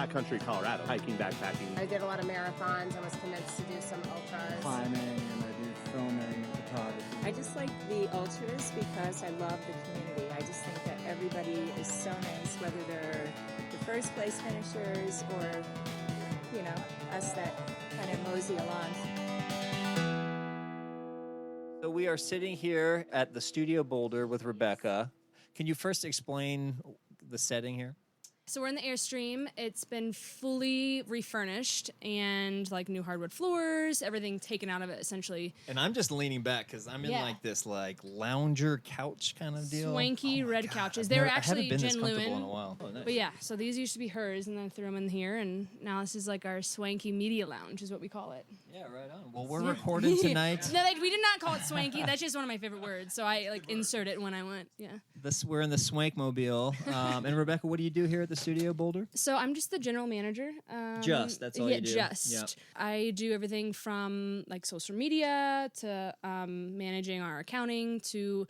backcountry Colorado, hiking, backpacking. I did a lot of marathons. I was convinced to do some ultras. Climbing, and I do filming and photography. I just like the ultras because I love the community. I just think that everybody is so nice, whether they're the first place finishers or, you know, us that kind of mosey along. So we are sitting here at the Studio Boulder with Rebecca. Can you first explain the setting here? So we're in the Airstream. It's been fully refurnished and like new hardwood floors, everything taken out of it essentially. And I'm just leaning back because I'm in like this like lounger couch kind of deal. Swanky red couches. They were actually Jen Lewin. In a while. Oh, nice. But yeah, so these used to be hers and then I threw them in here and now this is like our swanky media lounge is what we call it. Yeah, right on. Well, we're recording tonight. No, we did not call it swanky. That's just one of my favorite words. So I like insert it when I went. Yeah. We're in the Swankmobile. And Rebecca, what do you do here at the Studio Boulder? So I'm just the general manager. That's all you do? Just. Yep. I do everything from like social media to managing our accounting to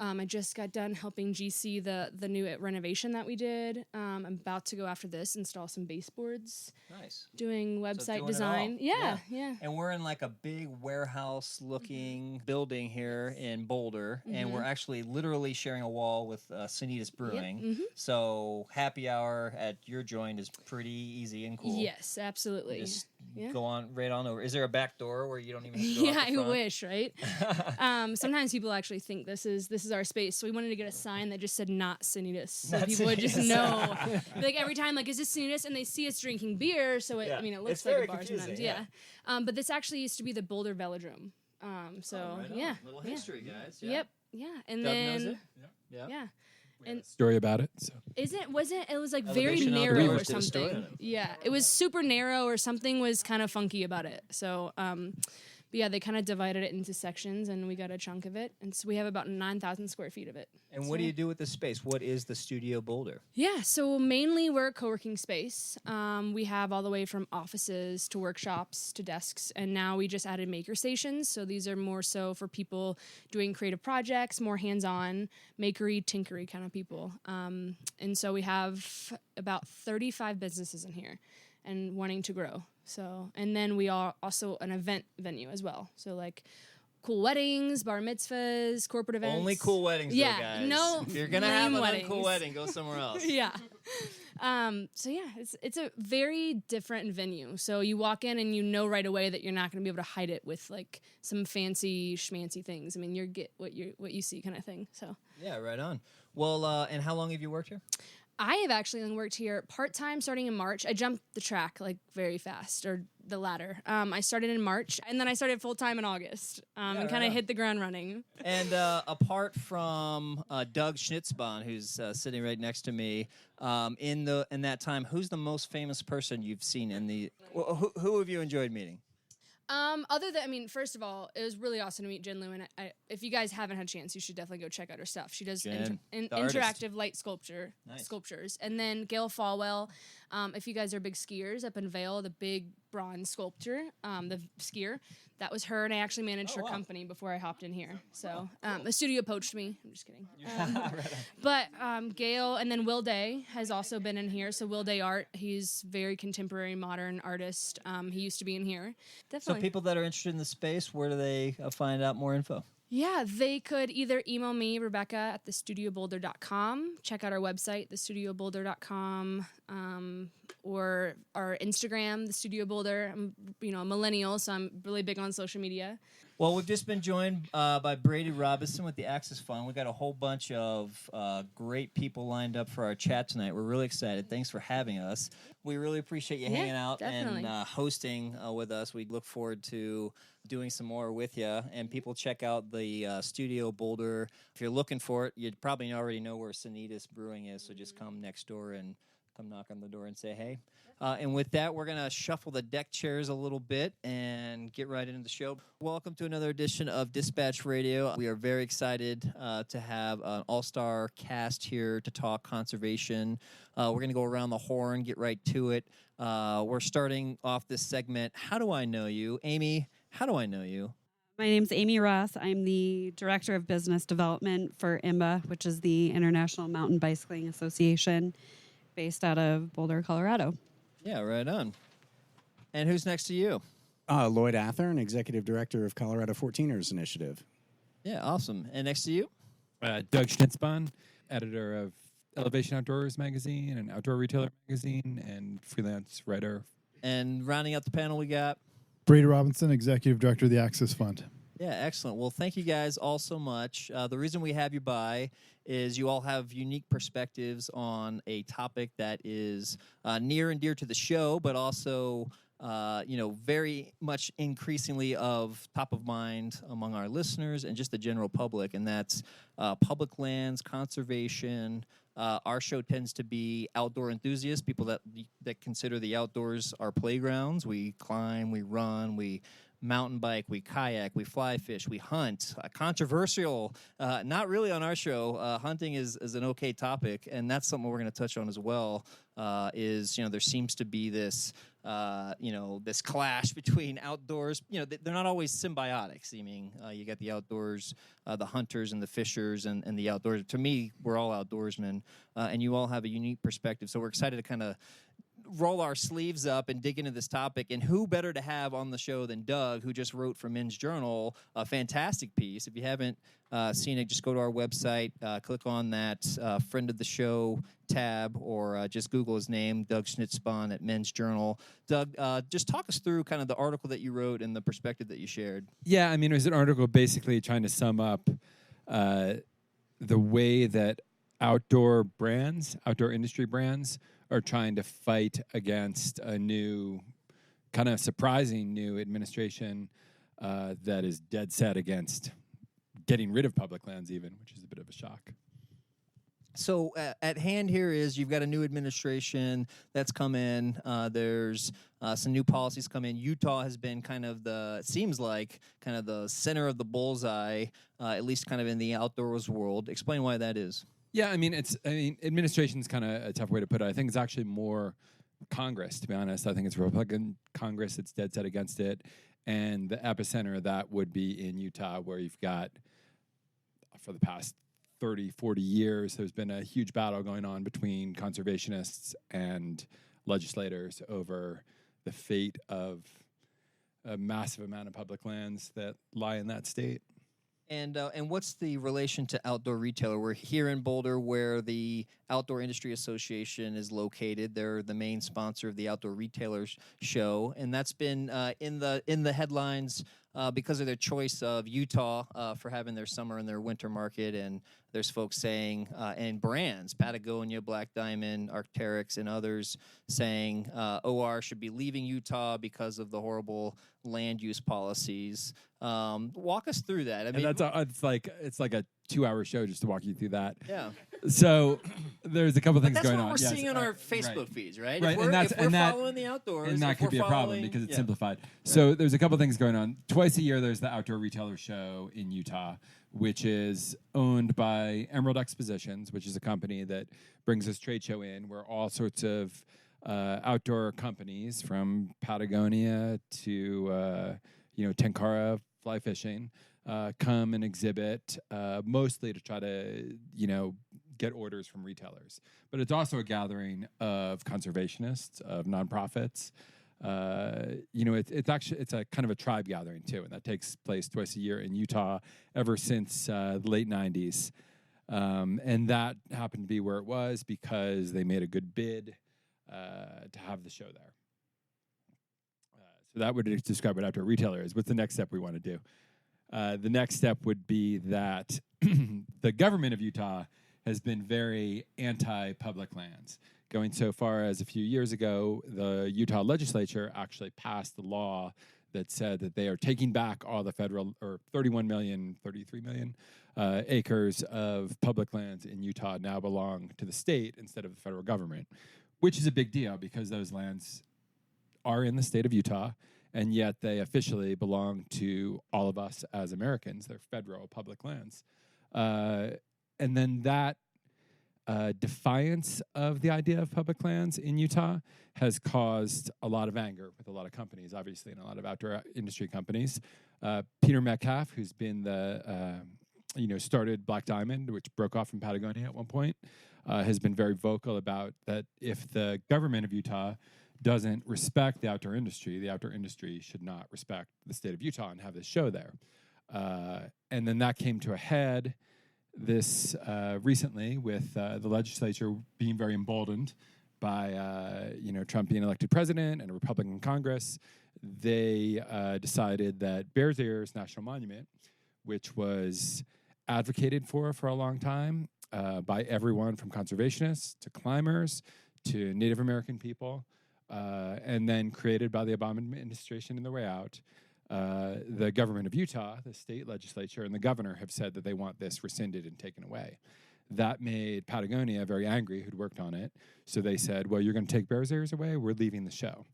I just got done helping GC the new renovation that we did. I'm about to go after this, install some baseboards. Nice. Doing website design. Yeah. And we're in like a big warehouse-looking building here in Boulder, and we're actually literally sharing a wall with Schnitzspahn Brewing. Yep. So happy hour at your joint is pretty easy and cool. Yes, absolutely. Just go on right on over. Is there a back door where you don't even have to go out the front? I wish, right? Sometimes people actually think this is our space, so we wanted to get a sign that just said "not Sanitas," so people would just know. Like every time, like, is this Sanitas? And they see us drinking beer, so it, I mean, it looks like a bar sometimes. Yeah. But this actually used to be the Boulder Velodrome. Little history, guys. Yeah. Yep. Yeah. And Doug then knows it. Yeah. And story about it. So. it was like Elevation very narrow or did a story on something. it. Yeah, it was super narrow or something was kind of funky about it. So but yeah, they kind of divided it into sections and we got a chunk of it. And so we have about 9,000 square feet of it. And what do you do with the space? What is the Studio Boulder? Yeah, so mainly we're a co-working space. We have all the way from offices to workshops to desks. And now we just added maker stations. So these are more so for people doing creative projects, more hands-on, makery, tinkery kind of people. And so we have about 35 businesses in here and wanting to grow. So, and then we are also an event venue as well. So like cool weddings, bar mitzvahs, corporate events. Only cool weddings, though, guys. No, if you're gonna have an weddings. uncool wedding, go somewhere else. Yeah. So yeah, it's a very different venue. So you walk in and you know right away that you're not gonna be able to hide it with like some fancy schmancy things. I mean, you get what you see kind of thing. So yeah, right on. Well, and how long have you worked here? I have actually only worked here part-time starting in March. I jumped the track like very fast, or the ladder. I started in March, and then I started full-time in August, and kind of hit the ground running. And apart from Doug Schnitzspahn, who's sitting right next to me, in that time, who's the most famous person you've seen in the? Who have you enjoyed meeting? Other than, I mean, first of all, it was really awesome to meet Jen Lewin. If you guys haven't had a chance, you should definitely go check out her stuff. She does interactive light sculptures. And then Gail Falwell, if you guys are big skiers up in Vail, the big bronze sculpture, the skier, that was her, and I actually managed her company before I hopped in here. So the studio poached me. I'm just kidding. But Gail, and then Will Day has also been in here. So Will Day Art, he's very contemporary, modern artist. He used to be in here. Definitely. So people that are interested in the space, where do they find out more info? Yeah, they could either email me, Rebecca, at thestudioboulder.com, check out our website, thestudioboulder.com, or our Instagram, The Studio Boulder. I'm, a millennial, so I'm really big on social media. Well, we've just been joined by Brady Robinson with the Access Fund. We got a whole bunch of great people lined up for our chat tonight. We're really excited. Thanks for having us. We really appreciate you hanging out definitely. and hosting with us. We look forward to doing some more with you. And people check out the Studio Boulder. If you're looking for it, you probably already know where Sanitas Brewing is, so just come next door and come knock on the door and say hey. And with that, we're going to shuffle the deck chairs a little bit and get right into the show. Welcome to another edition of Dispatch Radio. We are very excited to have an all-star cast here to talk conservation. We're going to go around the horn, get right to it. We're starting off this segment, How Do I Know You? Aimee, how do I know you? My name's Aimee Ross. I'm the Director of Business Development for IMBA, which is the International Mountain Bicycling Association, based out of Boulder, Colorado. Yeah, right on. And who's next to you? Lloyd Athearn, Executive Director of Colorado Fourteeners Initiative. Yeah, awesome. And next to you? Doug Schnitzspahn, editor of Elevation Outdoors magazine and Outdoor Retailer magazine, and freelance writer. And rounding out the panel, we got Brady Robinson, Executive Director of the Access Fund. Yeah, excellent. Well, thank you guys all so much. The reason we have you by is you all have unique perspectives on a topic that is near and dear to the show, but also very much increasingly of top of mind among our listeners and just the general public, and that's public lands, conservation. Our show tends to be outdoor enthusiasts, people that consider the outdoors our playgrounds. We climb, we run, we mountain bike, we kayak, we fly fish, we hunt. Controversial, not really on our show. Hunting is an okay topic, and that's something we're going to touch on as well. There seems to be this this clash between outdoors. They're not always symbiotic. Seeming you got the outdoors, the hunters and the fishers, and the outdoors. To me, we're all outdoorsmen, and you all have a unique perspective. So we're excited to kind of roll our sleeves up and dig into this topic. And who better to have on the show than Doug, who just wrote for Men's Journal a fantastic piece. If you haven't seen it, just go to our website, click on that friend of the show tab, or just Google his name, Doug Schnitzspahn at Men's Journal. Doug, just talk us through kind of the article that you wrote and the perspective that you shared. Yeah, I mean, it was an article basically trying to sum up the way that outdoor industry brands, are trying to fight against a new, kind of surprising new administration that is dead set against getting rid of public lands even, which is a bit of a shock. So at hand here is you've got a new administration that's come in. There's some new policies come in. Utah has been kind of the center of the bullseye, at least kind of in the outdoors world. Explain why that is. Yeah, administration is kind of a tough way to put it. I think it's actually more Congress, to be honest. I think it's Republican Congress that's dead set against it. And the epicenter of that would be in Utah, where you've got, for the past 30, 40 years, there's been a huge battle going on between conservationists and legislators over the fate of a massive amount of public lands that lie in that state. And what's the relation to Outdoor Retailer? We're here in Boulder, where the Outdoor Industry Association is located. They're the main sponsor of the Outdoor Retailers show, and that's been in the headlines because of their choice of Utah for having their summer and their winter market. And there's folks saying, and brands, Patagonia, Black Diamond, Arc'teryx, and others saying OR should be leaving Utah because of the horrible land use policies. Walk us through that. I mean, it's like a 2-hour show just to walk you through that. Yeah. So there's a couple things going on. That's what we're seeing on our Facebook feeds, right? Right, If we're following the outdoors, and that could be a problem because it's simplified. Right. So there's a couple things going on. Twice a year, there's the Outdoor Retailer show in Utah, which is owned by Emerald Expositions, which is a company that brings this trade show in, where all sorts of outdoor companies, from Patagonia to Tenkara fly fishing, come and exhibit, mostly to try to get orders from retailers. But it's also a gathering of conservationists, of nonprofits. It's a kind of a tribe gathering too, and that takes place twice a year in Utah ever since the late 90s. And that happened to be where it was because they made a good bid to have the show there. So that would describe what Outdoor Retailer is. What's the next step we want to do? The next step would be that the government of Utah has been very anti-public lands, going so far as a few years ago, the Utah legislature actually passed the law that said that they are taking back all the federal, or 33 million acres of public lands in Utah now belong to the state instead of the federal government, which is a big deal because those lands are in the state of Utah, and yet they officially belong to all of us as Americans. They're federal public lands. And then that defiance of the idea of public lands in Utah has caused a lot of anger with a lot of companies, obviously, and a lot of outdoor industry companies. Peter Metcalf, who's been started Black Diamond, which broke off from Patagonia at one point, has been very vocal about that if the government of Utah doesn't respect the outdoor industry, the outdoor industry should not respect the state of Utah and have this show there. And then that came to a head this recently with the legislature being very emboldened by Trump being elected president and a Republican Congress. They decided that Bears Ears National Monument, which was advocated for a long time by everyone from conservationists to climbers to Native American people, and then created by the Obama administration in the way out. The government of Utah, the state legislature, and the governor have said that they want this rescinded and taken away. That made Patagonia very angry, who'd worked on it. So they said, well, you're going to take Bears Ears away? We're leaving the show.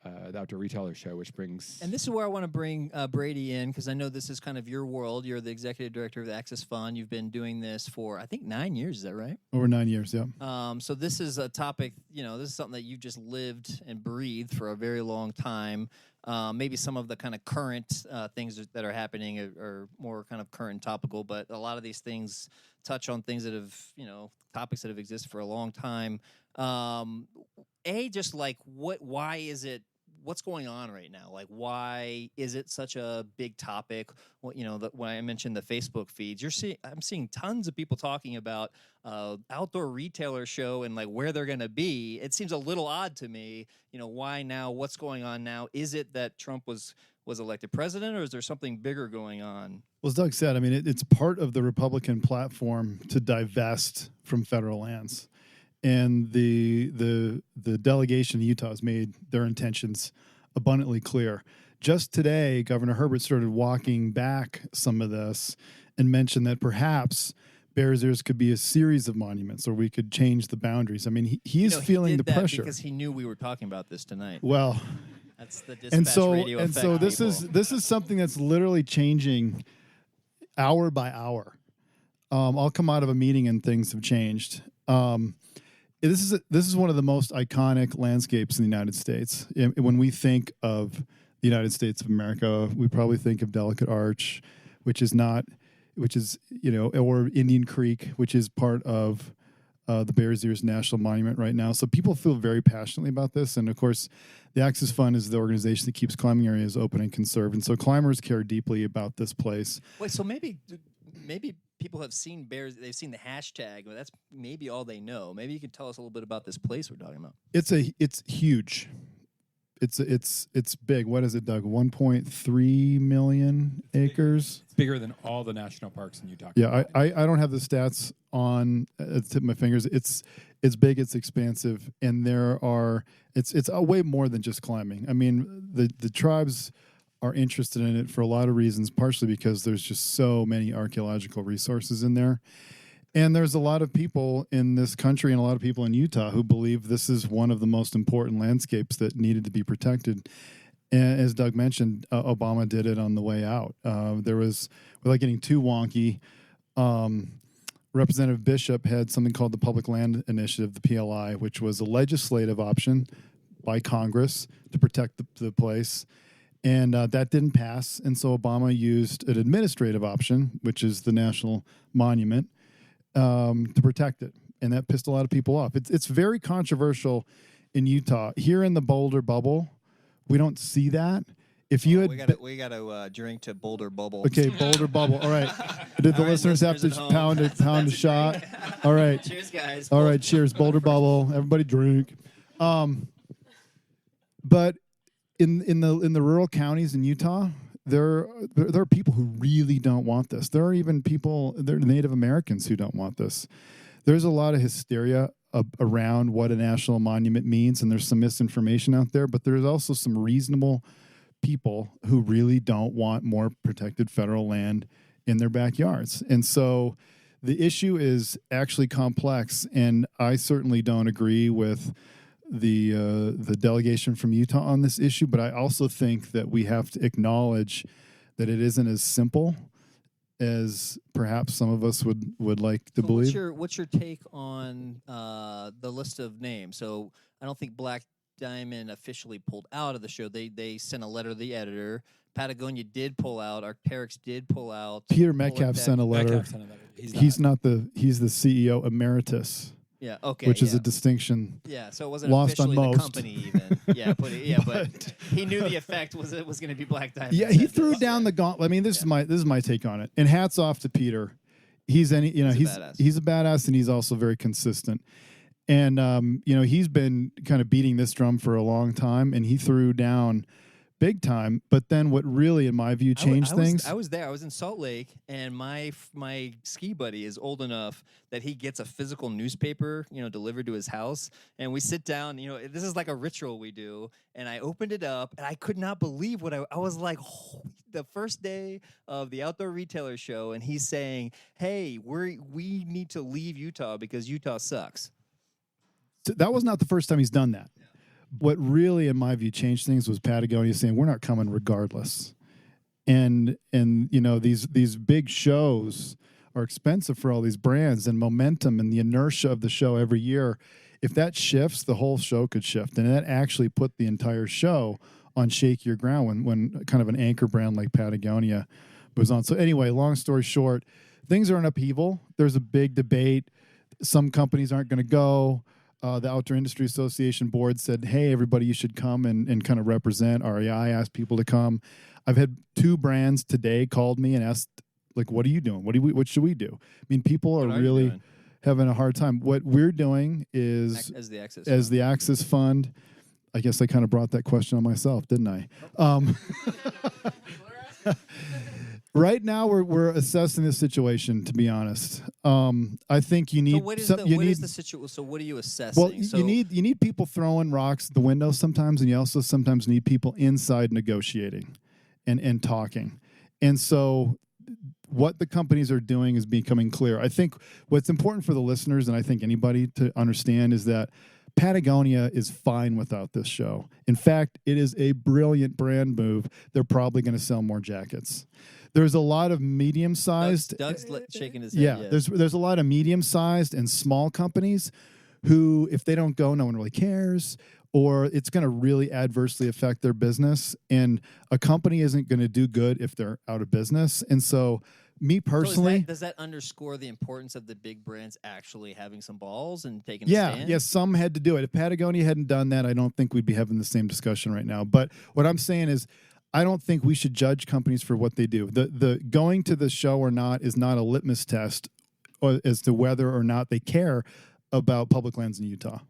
The Outdoor Retailer show, which brings... And this is where I want to bring Brady in, because I know this is kind of your world. You're the executive director of the Access Fund. You've been doing this for, I think, 9 years. Is that right? Over 9 years, yeah. So this is a topic, this is something that you've just lived and breathed for a very long time. Maybe some of the kind of current things that are happening are more kind of current and topical, but a lot of these things touch on things that have, topics that have existed for a long time. Just like why is it, what's going on right now? Like, why is it such a big topic? Well, when I mentioned the Facebook feeds, I'm seeing tons of people talking about outdoor retailer show and like where they're going to be. It seems a little odd to me. Why now? What's going on now? Is it that Trump was elected president, or is there something bigger going on? Well, as Doug said, I mean, it's part of the Republican platform to divest from federal lands. And the delegation in Utah has made their intentions abundantly clear. Just today, Governor Herbert started walking back some of this and mentioned that perhaps Bears Ears could be a series of monuments, or we could change the boundaries. I mean, he is feeling the pressure because he knew we were talking about this tonight. Well, that's the dispatch radio effect. And so this is something that's literally changing hour by hour. I'll come out of a meeting and things have changed. This is one of the most iconic landscapes in the United States. When we think of the United States of America, we probably think of Delicate Arch, or Indian Creek, which is part of the Bears Ears National Monument right now. So people feel very passionately about this. And of course, the Access Fund is the organization that keeps climbing areas open and conserved. And so climbers care deeply about this place. Wait, so maybe people have seen bears. They've seen the hashtag, but that's maybe all they know. Maybe you can tell us a little bit about this place we're talking about. It's huge. It's big. What is it, Doug? 1.3 million acres. It's bigger than all the national parks in Utah. Yeah, I don't have the stats on at the tip of my fingers. It's big. It's expansive, and it's way more than just climbing. I mean, the tribes are interested in it for a lot of reasons, partially because there's just so many archaeological resources in there. And there's a lot of people in this country and a lot of people in Utah who believe this is one of the most important landscapes that needed to be protected. And as Doug mentioned, Obama did it on the way out. Without getting too wonky, Representative Bishop had something called the Public Land Initiative, the PLI, which was a legislative option by Congress to protect the place. And that didn't pass, and so Obama used an administrative option, which is the National Monument, to protect it. And that pissed a lot of people off. It's very controversial in Utah. Here in the Boulder bubble, we don't see that. If you we got to drink to Boulder Bubble. Okay, Boulder Bubble. All right. Did the listeners have to pound a shot? All right. Cheers, guys. All right, cheers. Boulder Bubble. Everybody drink. But in the rural counties in Utah, there are people who really don't want this. There are even there are Native Americans who don't want this. There's a lot of hysteria around what a national monument means, and there's some misinformation out there, but there's also some reasonable people who really don't want more protected federal land in their backyards. And so the issue is actually complex, and I certainly don't agree with the delegation from Utah on this issue, but I also think that we have to acknowledge that it isn't as simple as perhaps some of us would like to believe. What's your take on the list of names? So I don't think Black Diamond officially pulled out of the show. They sent a letter to the editor. Patagonia did pull out. Arc'teryx did pull out. Peter Metcalf sent a letter. He's the CEO emeritus Yeah. Okay. which is a distinction. Yeah. So it wasn't lost on officially the most. company even. Yeah. But he knew the effect was it was going to be Black Diamond. Yeah, he threw down the gauntlet. I mean, this is my take on it. And hats off to Peter. He's a badass, and he's also very consistent. And he's been kind of beating this drum for a long time, and he threw down big time. But then what really, in my view, changed things. I was there. I was in Salt Lake, and my ski buddy is old enough that he gets a physical newspaper, delivered to his house, and we sit down. This is like a ritual we do. And I opened it up, and I could not believe what I was like. The first day of the Outdoor Retailer Show, and he's saying, "Hey, we need to leave Utah because Utah sucks." So that was not the first time he's done that. What really, in my view, changed things was Patagonia saying we're not coming regardless, and these big shows are expensive for all these brands, and momentum and the inertia of the show every year. If that shifts, the whole show could shift, and that actually put the entire show on shakier ground when kind of an anchor brand like Patagonia was on. So anyway, long story short, things are in upheaval. There's a big debate. Some companies aren't going to go. The Outdoor Industry Association board said, hey, everybody, you should come and kind of represent. REI asked people to come. I've had 2 brands today called me and asked, like, what are you doing? What should we do? I mean, people are really having a hard time. What we're doing is, as the Access Fund, I guess I kind of brought that question on myself, didn't I? Right now, we're assessing the situation. To be honest, I think you need. So what is the situation? So what are you assessing? Well, you need people throwing rocks at the window sometimes, and you also sometimes need people inside negotiating, and talking. And so, what the companies are doing is becoming clear. I think what's important for the listeners, and I think anybody to understand, is that Patagonia is fine without this show. In fact, it is a brilliant brand move. They're probably going to sell more jackets. There's a lot of medium-sized. Doug's shaking his head. Yeah, there's a lot of medium-sized and small companies who, if they don't go, no one really cares, or it's going to really adversely affect their business. And a company isn't going to do good if they're out of business. And so, me personally, does that underscore the importance of the big brands actually having some balls and taking a stand? Yeah, some had to do it. If Patagonia hadn't done that, I don't think we'd be having the same discussion right now. But what I'm saying is, I don't think we should judge companies for what they do. The going to the show or not is not a litmus test as to whether or not they care about public lands in Utah.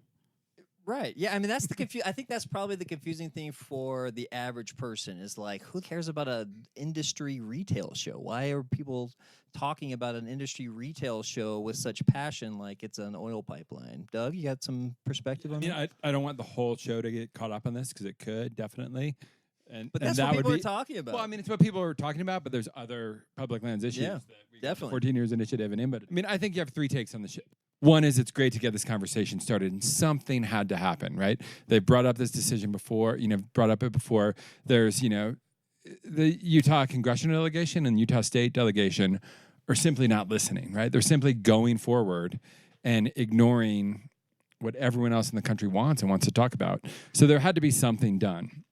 Right. Yeah. I mean, that's I think that's probably the confusing thing for the average person is like, who cares about an industry retail show? Why are people talking about an industry retail show with such passion like it's an oil pipeline? Doug, you got some perspective on that? I don't want the whole show to get caught up on this because it could definitely. But that's what people are talking about. Well, I mean, it's what people are talking about, but there's other public lands issues. Yeah, definitely. Fourteeners Initiative and IMBA. I mean, I think you have 3 takes on the ship. One is it's great to get this conversation started, and something had to happen, right? They brought up this decision before, brought up it before. There's, the Utah congressional delegation and Utah state delegation are simply not listening, right? They're simply going forward and ignoring what everyone else in the country wants and wants to talk about. So there had to be something done.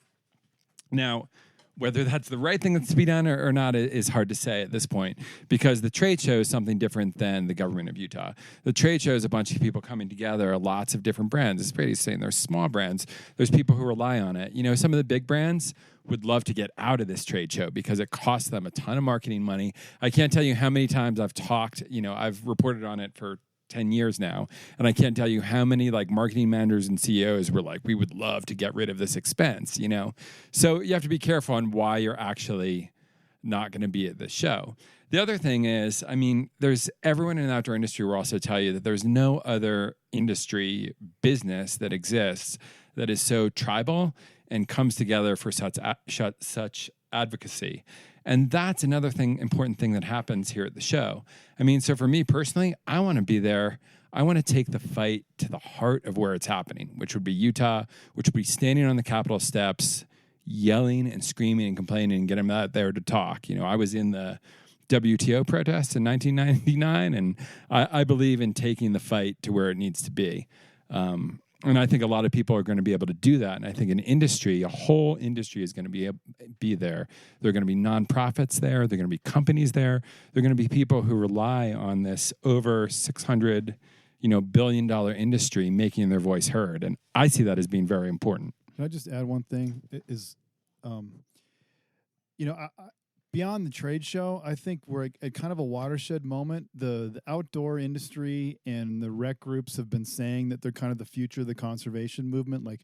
Now, whether that's the right thing that's to be done or not is hard to say at this point because the trade show is something different than the government of Utah. The trade show is a bunch of people coming together, lots of different brands. As Brady's saying, there's small brands. There's people who rely on it. Some of the big brands would love to get out of this trade show because it costs them a ton of marketing money. I can't tell you how many times I've talked, I've reported on it for 10 years now. And I can't tell you how many marketing managers and CEOs were like, we would love to get rid of this expense, So you have to be careful on why you're actually not going to be at this show. The other thing is, there's everyone in the outdoor industry will also tell you that there's no other industry business that exists that is so tribal and comes together for such advocacy. And that's another important thing that happens here at the show. So for me personally, I want to be there. I want to take the fight to the heart of where it's happening, which would be Utah, which would be standing on the Capitol steps, yelling and screaming and complaining and getting them out there to talk. I was in the WTO protests in 1999, and I believe in taking the fight to where it needs to be. And I think a lot of people are going to be able to do that. And I think a whole industry is going to be there. There are going to be nonprofits there. There are going to be companies there. There are going to be people who rely on this over 600 billion-dollar industry making their voice heard. And I see that as being very important. Can I just add one thing? Beyond the trade show, I think we're at kind of a watershed moment. The outdoor industry and the rec groups have been saying that they're kind of the future of the conservation movement. Like,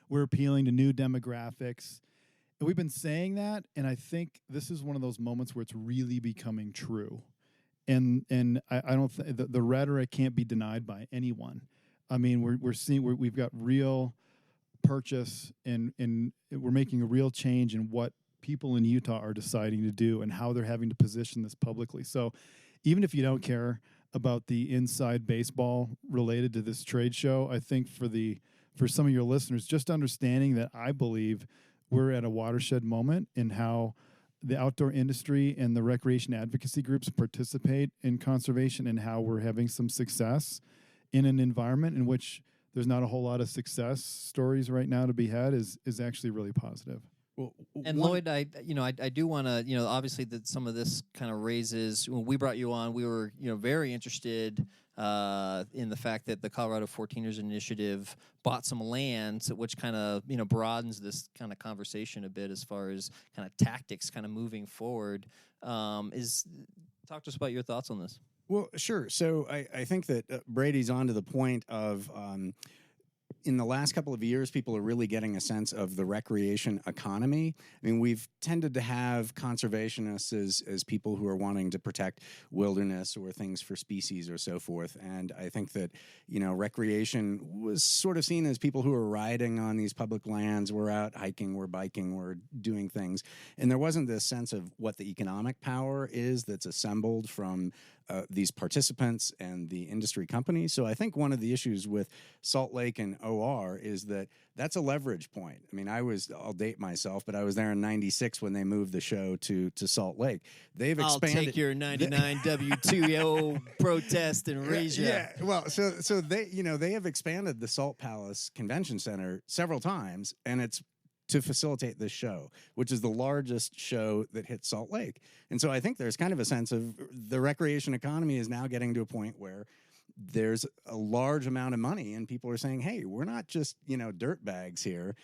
we're appealing to new demographics. And we've been saying that, and I think this is one of those moments where it's really becoming true. And I don't think the rhetoric can't be denied by anyone. I mean, we've got real purchase, and we're making a real change in what people in Utah are deciding to do and how they're having to position this publicly. So even if you don't care about the inside baseball related to this trade show, I think for some of your listeners, just understanding that I believe we're at a watershed moment in how the outdoor industry and the recreation advocacy groups participate in conservation, and how we're having some success in an environment in which there's not a whole lot of success stories right now to be had is actually really positive. Well, and Lloyd, I do want to, obviously that some of this kind of raises. When we brought you on, we were, very interested in the fact that the Colorado Fourteeners Initiative bought some land, which kind of, broadens this kind of conversation a bit as far as kind of tactics kind of moving forward. Talk to us about your thoughts on this. Well, sure. So I think that Brady's on to the point of in the last couple of years, people are really getting a sense of the recreation economy. I mean, we've tended to have conservationists as people who are wanting to protect wilderness or things for species or so forth. And I think that, recreation was sort of seen as people who are riding on these public lands. We're out hiking, we're biking, we're doing things. And there wasn't this sense of what the economic power is that's assembled from these participants and the industry companies. So I think one of the issues with Salt Lake and OR is that that's a leverage point. I mean, I'll date myself, but I was there in '96 when they moved the show to Salt Lake. They've expanded. I'll take your 99 W2O protest and raise you. Yeah, well, so they have expanded the Salt Palace Convention Center several times, and it's to facilitate this show, which is the largest show that hits Salt Lake. And so I think there's kind of a sense of the recreation economy is now getting to a point where there's a large amount of money and people are saying, hey, we're not just, dirt bags here.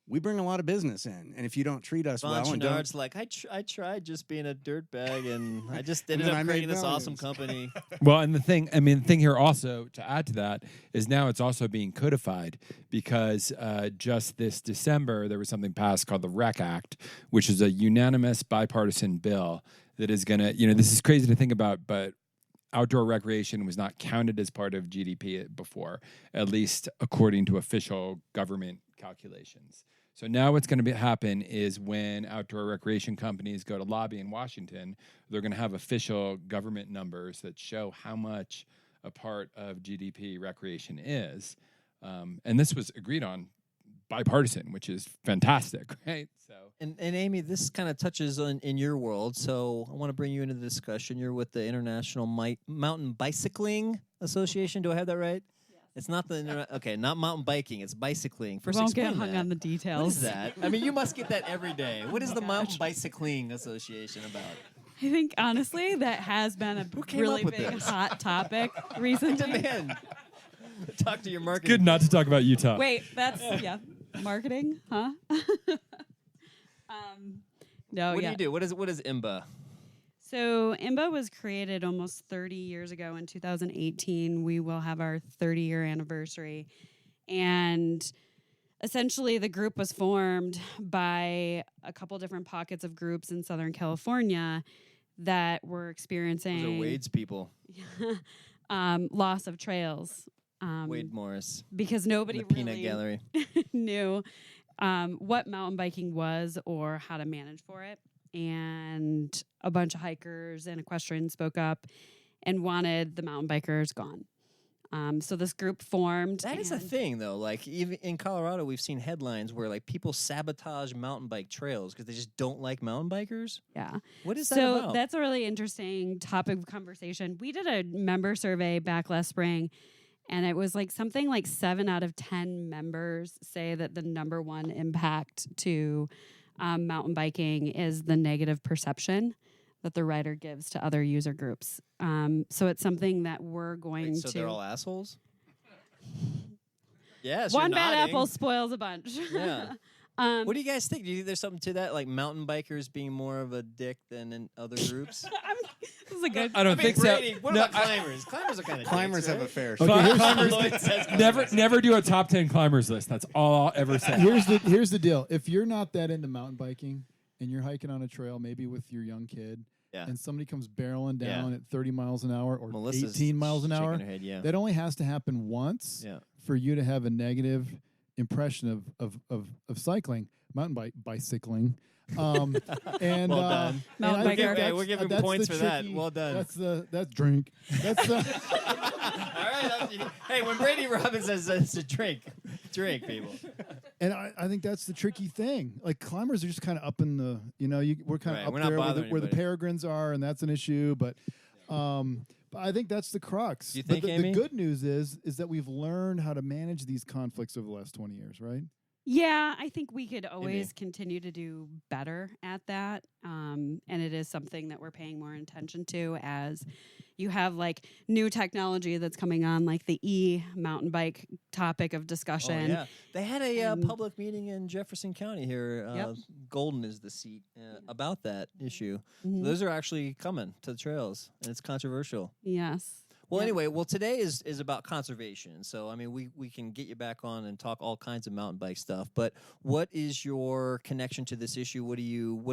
We bring a lot of business in, and if you don't treat us well, and don't, like I tried just being a dirt bag, and I just ended up creating this awesome company. Well, and the thing here also to add to that is now it's also being codified because just this December there was something passed called the REC Act, which is a unanimous bipartisan bill that is going to, this is crazy to think about, but outdoor recreation was not counted as part of GDP before, at least according to official government calculations. So now what's going to happen is when outdoor recreation companies go to lobby in Washington, they're going to have official government numbers that show how much a part of GDP recreation is. And this was agreed on bipartisan, which is fantastic, right? So, and Aimee, this kind of touches on in your world. So I want to bring you into the discussion. You're with the International Mountain Bicycling Association. Do I have that right? It's not not mountain biking. It's bicycling. First, won't get hung on the details. What is that? I mean, you must get that every day. What is the Mountain Bicycling Association about? I think honestly, that has been a really big hot topic recently. Demand. Talk to your marketing. Good not to talk about Utah. Wait, that's marketing, huh? No. What do you do? What is IMBA? So IMBA was created almost 30 years ago in 2018. We will have our 30-year anniversary. And essentially the group was formed by a couple different pockets of groups in Southern California that were experiencing... Those are Wade's people. Loss of trails. Wade Morris. Because nobody the really Peanut Gallery. knew what mountain biking was or how to manage for it. And a bunch of hikers and equestrians spoke up and wanted the mountain bikers gone. So this group formed. That is a thing, though. Like, even in Colorado, we've seen headlines where, like, people sabotage mountain bike trails because they just don't like mountain bikers. Yeah. What is that about? So that's a really interesting topic of conversation. We did a member survey back last spring, and it was like something like 7 out of 10 members say that the number one impact to mountain biking is the negative perception that the writer gives to other user groups. So it's something that we're going so to. they're all assholes? Yes. One bad apple spoils a bunch. Yeah. What do you guys think? Do you think there's something to that, like mountain bikers being more of a dick than in other groups? This is a good. I don't think Brady, so. What about climbers? Climbers are kind of Climbers dicks, have right? a fair Climbers, never do a top 10 climbers list. That's all I'll ever say. Here's the deal. If you're not that into mountain biking and you're hiking on a trail, maybe with your young kid, and somebody comes barreling down at 30 miles an hour or Melissa's 18 miles an hour, shaking her head, that only has to happen once for you to have a negative impression of cycling, bicycling. And well done. We're giving points for that. Well done. That's drink. That's all right. Hey, when Brady Robinson says it's a drink people. And I think that's the tricky thing. Like climbers are just kind of up in the, we're kind of up there where the peregrines are, and that's an issue. But I think that's the crux. Do you think, but Aimee? The good news is that we've learned how to manage these conflicts over the last 20 years, right? Yeah, I think we could always continue to do better at that. And it is something that we're paying more attention to as you have like new technology that's coming on, like the mountain bike topic of discussion. Oh, yeah. They had a public meeting in Jefferson County here. Golden is the seat about that issue. So those are actually coming to the trails, and it's controversial. Yes. Well, anyway, today is about conservation. So, I mean, we can get you back on and talk all kinds of mountain bike stuff. But what is your connection to this issue? What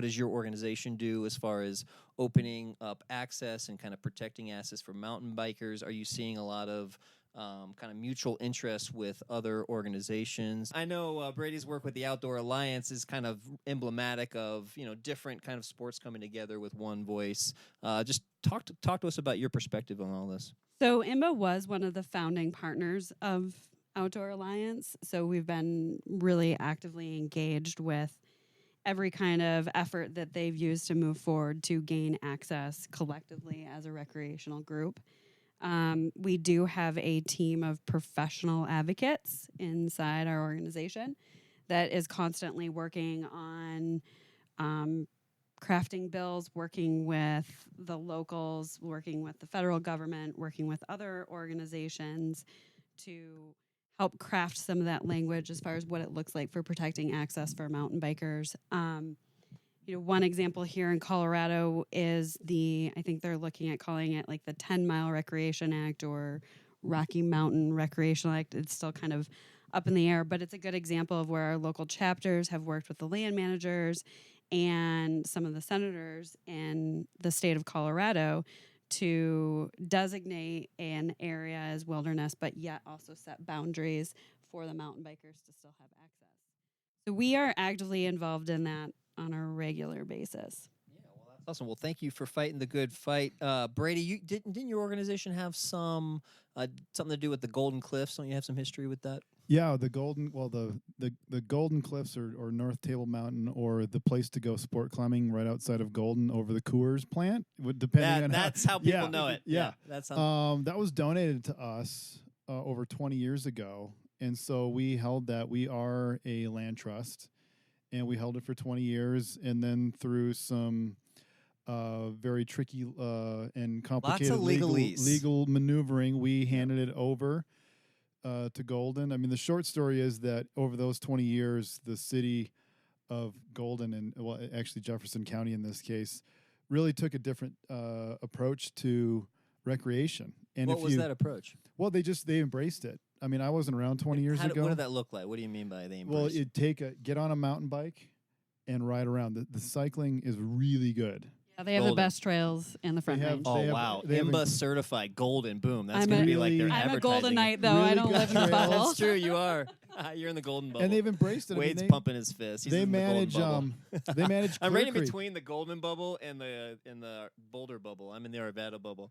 does your organization do as far as opening up access and kind of protecting access for mountain bikers? Are you seeing a lot of kind of mutual interest with other organizations? I know Brady's work with the Outdoor Alliance is kind of emblematic of different kind of sports coming together with one voice. Just talk to us about your perspective on all this. So IMBA was one of the founding partners of Outdoor Alliance. So we've been really actively engaged with every kind of effort that they've used to move forward to gain access collectively as a recreational group. We do have a team of professional advocates inside our organization that is constantly working on crafting bills, working with the locals, working with the federal government, working with other organizations to help craft some of that language as far as what it looks like for protecting access for mountain bikers. One example here in Colorado is I think they're looking at calling it like the 10-Mile Recreation Act or Rocky Mountain Recreational Act. It's still kind of up in the air, but it's a good example of where our local chapters have worked with the land managers and some of the senators in the state of Colorado to designate an area as wilderness, but yet also set boundaries for the mountain bikers to still have access. So we are actively involved in that on a regular basis. Yeah, well, that's awesome. Well, thank you for fighting the good fight. Brady, didn't your organization have something to do with the Golden Cliffs? Don't you have some history with that? Yeah, the Golden Cliffs or North Table Mountain, or the place to go sport climbing right outside of Golden over the Coors plant, depending on that's how people know it. Yeah, that's how. That was donated to us over 20 years ago, and so we held that. We are a land trust, and we held it for 20 years, and then through some very tricky and complicated legal maneuvering, we handed it over to Golden. I mean, the short story is that over those 20 years, the city of Golden and actually Jefferson County in this case really took a different approach to recreation. And what was that approach? Well, they embraced it. I mean, I wasn't around 20 years ago. What did that look like? What do you mean by they embraced? Well, you'd get on a mountain bike and ride around. The cycling is really good. Yeah, they have the best trails in the Front Range. Wow. IMBA certified Golden. Boom. That's going to be like their advertising. I'm a Goldenite, though. I don't live in the bubble. That's true. You are. You're in the Golden bubble. And they've embraced it. Wade's pumping his fist. He's in the Golden bubble. They manage I'm right in between the Golden bubble and the Boulder bubble. I'm in the Arvada bubble.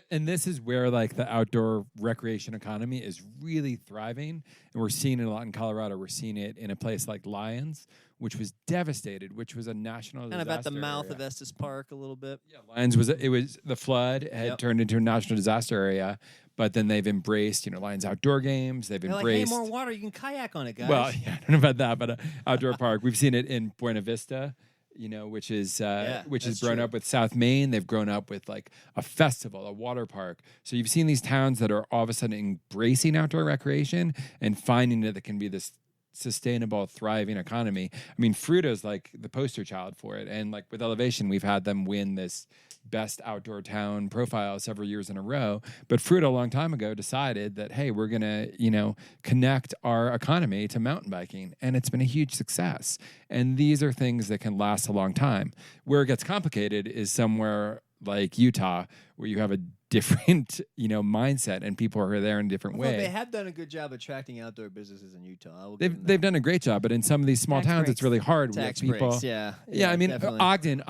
And this is where like the outdoor recreation economy is really thriving, and we're seeing it a lot in Colorado. We're seeing it in a place like Lyons, which was devastated, which was a national disaster. Kind of at the mouth of Estes Park a little bit. Yeah, Lyons was the flood had turned into a national disaster area, but then they've embraced Lyons outdoor games. They're embraced. Like, hey, more water, you can kayak on it, guys. Well, yeah, I don't know about that, but outdoor park. We've seen it in Buena Vista. which is grown true. up with South Maine. They've grown up with like a festival, a water park. So you've seen these towns that are all of a sudden embracing outdoor recreation and finding that it can be this sustainable, thriving economy. I mean, Fruita's like the poster child for it. And like with Elevation, we've had them win this best outdoor town profile several years in a row. But Fruita a long time ago decided that, hey, we're going to, connect our economy to mountain biking. And it's been a huge success. And these are things that can last a long time. Where it gets complicated is somewhere like Utah, where you have a different, mindset, and people are there in a different way. They have done a good job attracting outdoor businesess in Utah. They've done a great job, but in some of these small towns, it's really hard. Tax with people. breaks, yeah. I mean, definitely. Ogden,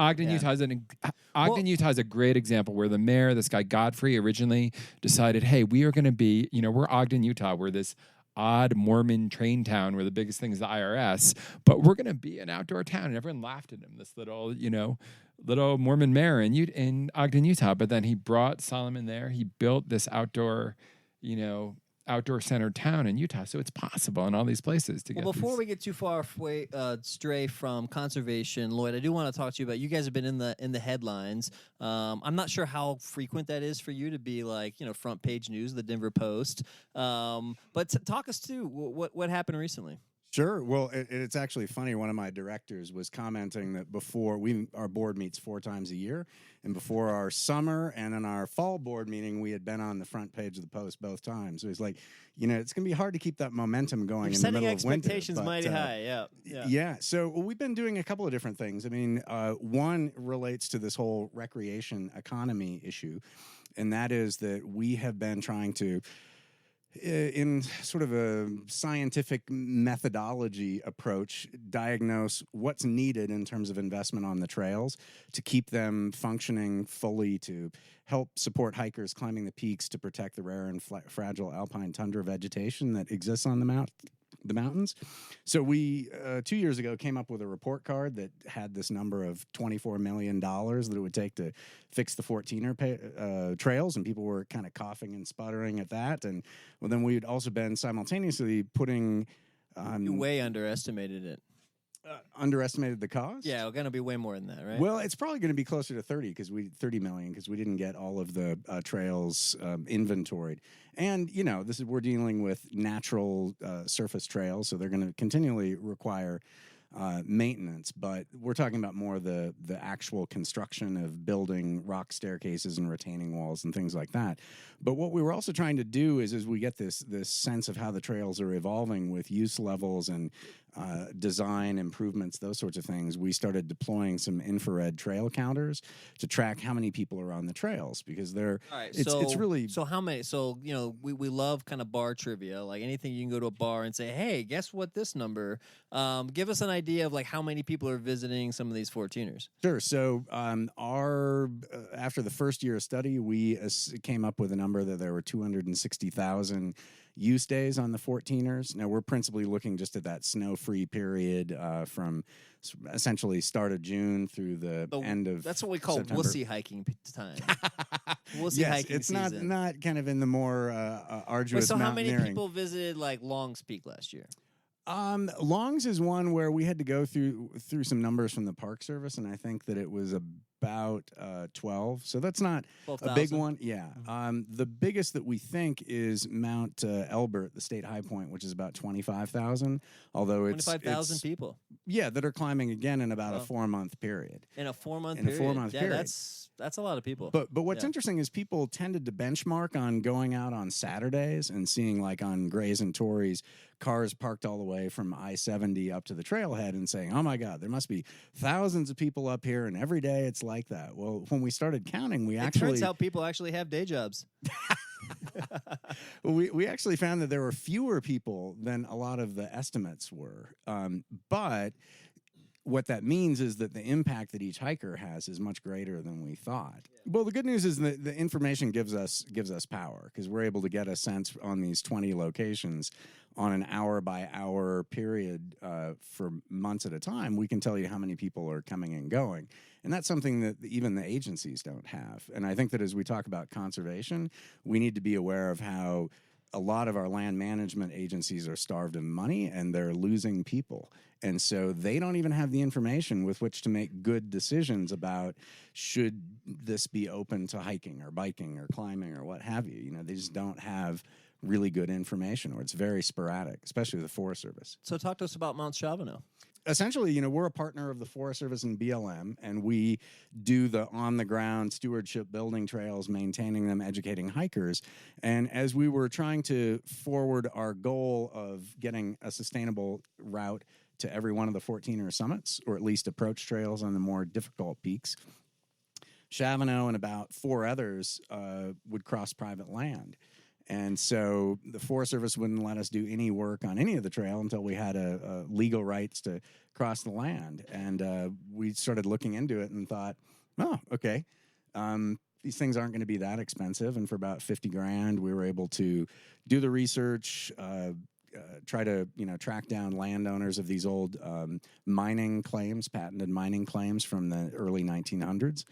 Utah is a great example where the mayor, this guy Godfrey, originally decided, hey, we are going to be, we're Ogden, Utah. We're this odd Mormon train town where the biggest thing is the IRS, but we're going to be an outdoor town. And everyone laughed at him, this little Mormon mayor in Ogden, Utah. But then he brought Solomon there. He built this outdoor centered town in Utah. So it's possible in all these places to get. Well, before we get too far stray from conservation, Lloyd, I do want to talk to you about. You guys have been in the headlines. I'm not sure how frequent that is for you to be like front page news, the Denver Post. But talk us through what happened recently. Sure. Well, it's actually funny. One of my directors was commenting that before our board meets 4 times a year, and before our summer and in our fall board meeting, we had been on the front page of the Post both times. So he's like, it's going to be hard to keep that momentum going in the middle of winter. Setting expectations mighty high. Yeah. So we've been doing a couple of different things. I mean, one relates to this whole recreation economy issue, and that is that we have been trying to, in sort of a scientific methodology approach, diagnose what's needed in terms of investment on the trails to keep them functioning fully, to help support hikers climbing the peaks, to protect the rare and fragile alpine tundra vegetation that exists on the mountains. So we, 2 years ago, came up with a report card that had this number of $24 million that it would take to fix the Fourteener trails, and people were kind of coughing and sputtering at that. And well, then we'd also been simultaneously putting... you way underestimated it. Underestimated the cost? Yeah, we're going to be way more than that, right? Well, it's probably going to be closer to 30 million because we didn't get all of the trails inventoried. And, we're dealing with natural surface trails, so they're going to continually require maintenance, but we're talking about more the actual construction of building rock staircases and retaining walls and things like that. But what we were also trying to do is we get this sense of how the trails are evolving with use levels and design improvements, those sorts of things. We started deploying some infrared trail counters to track how many people are on the trails, because it's really... So how many? So, we love kind of bar trivia, like anything you can go to a bar and say, hey, guess what this number? Give us an idea of like how many people are visiting some of these Fourteeners. Sure. So after the first year of study, we came up with a number that there were 260,000 use days on the Fourteeners. Now, we're principally looking just at that snow-free period from essentially start of June through the end of That's what we call September. wussy hiking time. Wussy hiking it's season. not kind of in the more arduous so how many mountaineering. people visited like Long's Peak last year? Long's is one where we had to go through some numbers from the Park Service, and I think that it was about 12. So that's not 12,000? a big one. Yeah. The biggest that we think is Mount Elbert, the state high point, which is about 25,000. Although it's 25,000 people. Yeah, that are climbing again in about a 4-month period. In a 4-month period. In a 4-month period. That's a lot of people. But what's interesting is people tended to benchmark on going out on Saturdays and seeing, like on Grays and Torreys, cars parked all the way from I-70 up to the trailhead and saying, oh my God, there must be thousands of people up here, and every day it's like that. Well, when we started counting, it turns out people actually have day jobs. we actually found that there were fewer people than a lot of the estimates were. But what that means is that the impact that each hiker has is much greater than we thought. Well, the good news is that the information gives us power, because we're able to get a sense on these 20 locations on an hour-by-hour period for months at a time. We can tell you how many people are coming and going. And that's something that even the agencies don't have. And I think that as we talk about conservation, we need to be aware of how a lot of our land management agencies are starved of money and they're losing people. And so they don't even have the information with which to make good decisions about should this be open to hiking or biking or climbing or what have you. You know, they just don't have really good information, or it's very sporadic, especially the Forest Service. So talk to us about Mount Shavano. Essentially, you know, we're a partner of the Forest Service and BLM, and we do the on-the-ground stewardship building trails, maintaining them, educating hikers. And as we were trying to forward our goal of getting a sustainable route to every one of the 14er summits, or at least approach trails on the more difficult peaks, Shavano and about 4 others would cross private land. And so the Forest Service wouldn't let us do any work on any of the trail until we had a legal rights to cross the land. And we started looking into it and thought, oh, okay, these things aren't going to be that expensive. And for about $50,000, we were able to do the research, try to track down landowners of these old mining claims, patented mining claims from the early 1900s,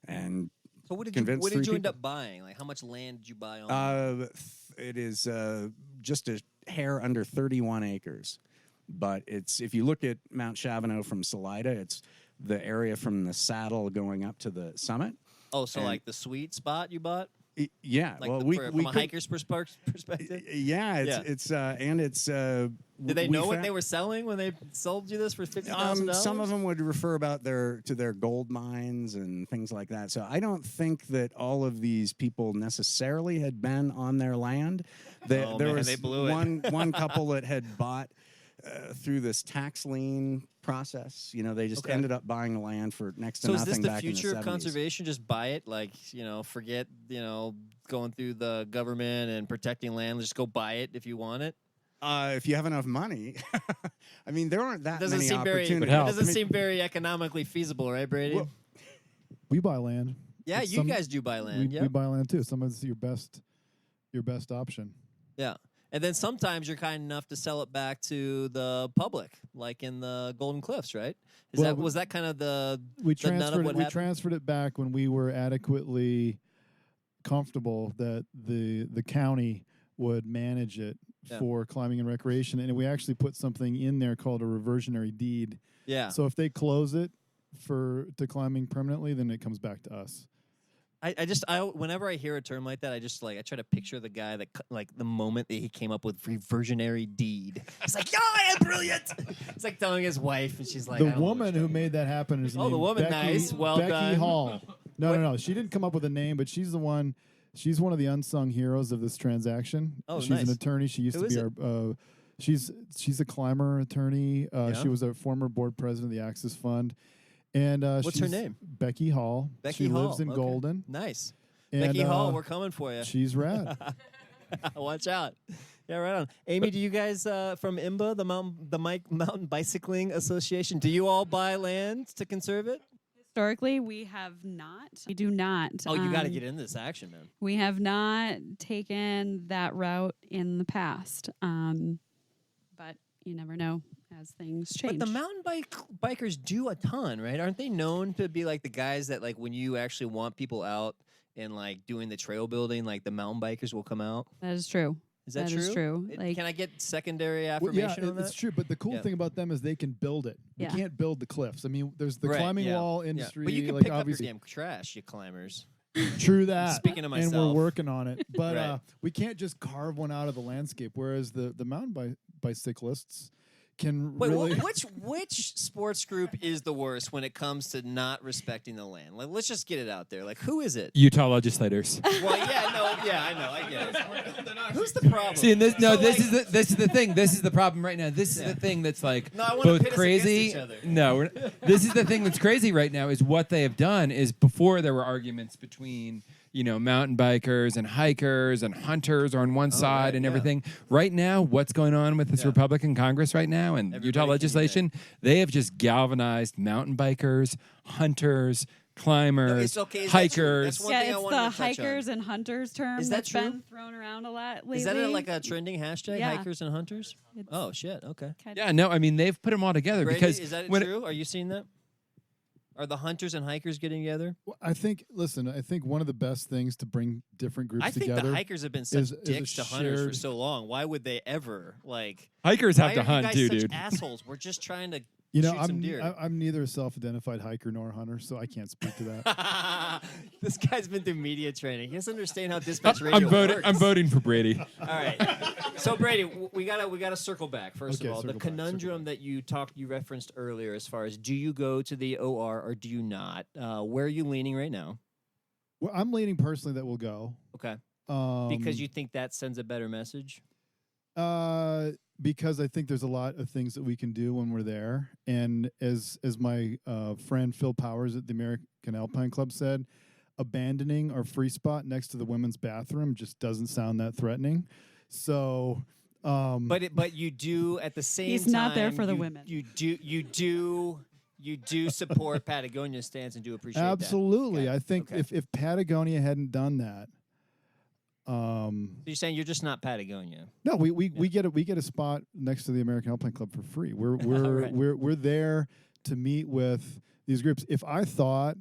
and so what did you end up buying? Like, how much land did you buy on? It is just a hair under 31 acres. But it's, if you look at Mount Shavano from Salida, it's the area from the saddle going up to the summit. Oh, so like the sweet spot you bought? Yeah. Like well, from a hiker's perspective? Yeah, it's Did they know what they were selling when they sold you this for $50,000? Some of them would refer about to their gold mines and things like that. So I don't think that all of these people necessarily had been on their land. There was one couple that had bought through this tax lien process. You know, they just ended up buying the land for next to nothing back in the 70s. So is this the future of conservation? Just buy it? Like, forget, going through the government and protecting land. Just go buy it if you want it? If you have enough money. I mean, there aren't that many opportunities. It doesn't seem very economically feasible, right, Brady? Well, we buy land. Yeah, you guys do buy land. We buy land too. Some of it's your best option. Yeah. And then sometimes you're kind enough to sell it back to the public, like in the Golden Cliffs, right? Was that kind of the nut of what happened? We transferred it back when we were adequately comfortable that the county would manage it for climbing and recreation, and we actually put something in there called a reversionary deed. Yeah. So if they close it to climbing permanently, then it comes back to us. I whenever I hear a term like that, I try to picture the guy that, like, the moment that he came up with reversionary deed. He's like, "Yo, I am brilliant." He's like telling his wife, and she's like, "The woman who made that happen is the woman, nice, well Becky done." Hall. No. She didn't come up with a name, but she's the one. She's one of the unsung heroes of this transaction. Oh, she's nice. an attorney. She used to be our. She's a climber attorney. She was a former board president of the Axis Fund. And what's her name? Becky Hall. Becky Hall. She lives in okay. Golden. Nice. And, Becky Hall, we're coming for you. She's rad. Watch out. Yeah, right on. Aimee, do you guys from IMBA, the Mountain Bicycling Association, do you all buy land to conserve it? Historically, we have not. We do not. Oh, you got to get into this action, man. We have not taken that route in the past, but you never know as things change. But the mountain bikers do a ton, right? Aren't they known to be like the guys that, like, when you actually want people out and like doing the trail building, like the mountain bikers will come out? That is true. Is that true? Can I get secondary affirmation on that? It's true, but the cool thing about them is they can build it. We can't build the cliffs. I mean, there's the climbing wall industry. But you can like, pick up your obviously, damn trash, you climbers. True that. Speaking of myself. And we're working on it. But Right. We can't just carve one out of the landscape, whereas the mountain bicyclists can really... Which sports group is the worst when it comes to not respecting the land? Like, let's just get it out there. Like, who is it? Utah legislators. Well, I know, I get it. Who's the problem? See, this is the thing. This is the problem right now. This is the thing that's like both crazy. No, this is the thing that's crazy right now. Is what they have done is before there were arguments between mountain bikers and hikers and hunters are on one side and everything. Right now, what's going on with this Republican Congress right now and Utah legislation? They have just galvanized mountain bikers, hunters, climbers, hikers. Yeah, it's the hikers and hunters term that's been thrown around a lot lately. Is that like a trending hashtag, hikers and hunters? Oh, shit, okay. Yeah, no, I mean, they've put them all together. Brady, because... is that true? Are you seeing that? Are the hunters and hikers getting together? Well, I think one of the best things to bring different groups together. I think the hikers have been such dicks to hunters for so long. Why would they ever Hikers have to hunt too, dude. Assholes. We're just trying to shoot some deer. I'm neither a self-identified hiker nor a hunter, so I can't speak to that. This guy's been through media training. He doesn't understand how dispatch radio works. I'm voting for Brady. All right. So Brady, we gotta circle back. First of all, the conundrum that you referenced earlier, as far as do you go to the OR or do you not? Where are you leaning right now? Well, I'm leaning personally that we'll go. Okay. Because you think that sends a better message? Because I think there's a lot of things that we can do when we're there, and as my friend Phil Powers at the American Alpine Club said, abandoning our free spot next to the women's bathroom just doesn't sound that threatening. So, but you do at the same time. He's not there for the women. You do support Patagonia's stance and do appreciate absolutely. that. Okay. I think if Patagonia hadn't done that. So you're saying you're just not Patagonia? No, we get a spot next to the American Alpine Club for free. We're right. we're there to meet with these groups. If I thought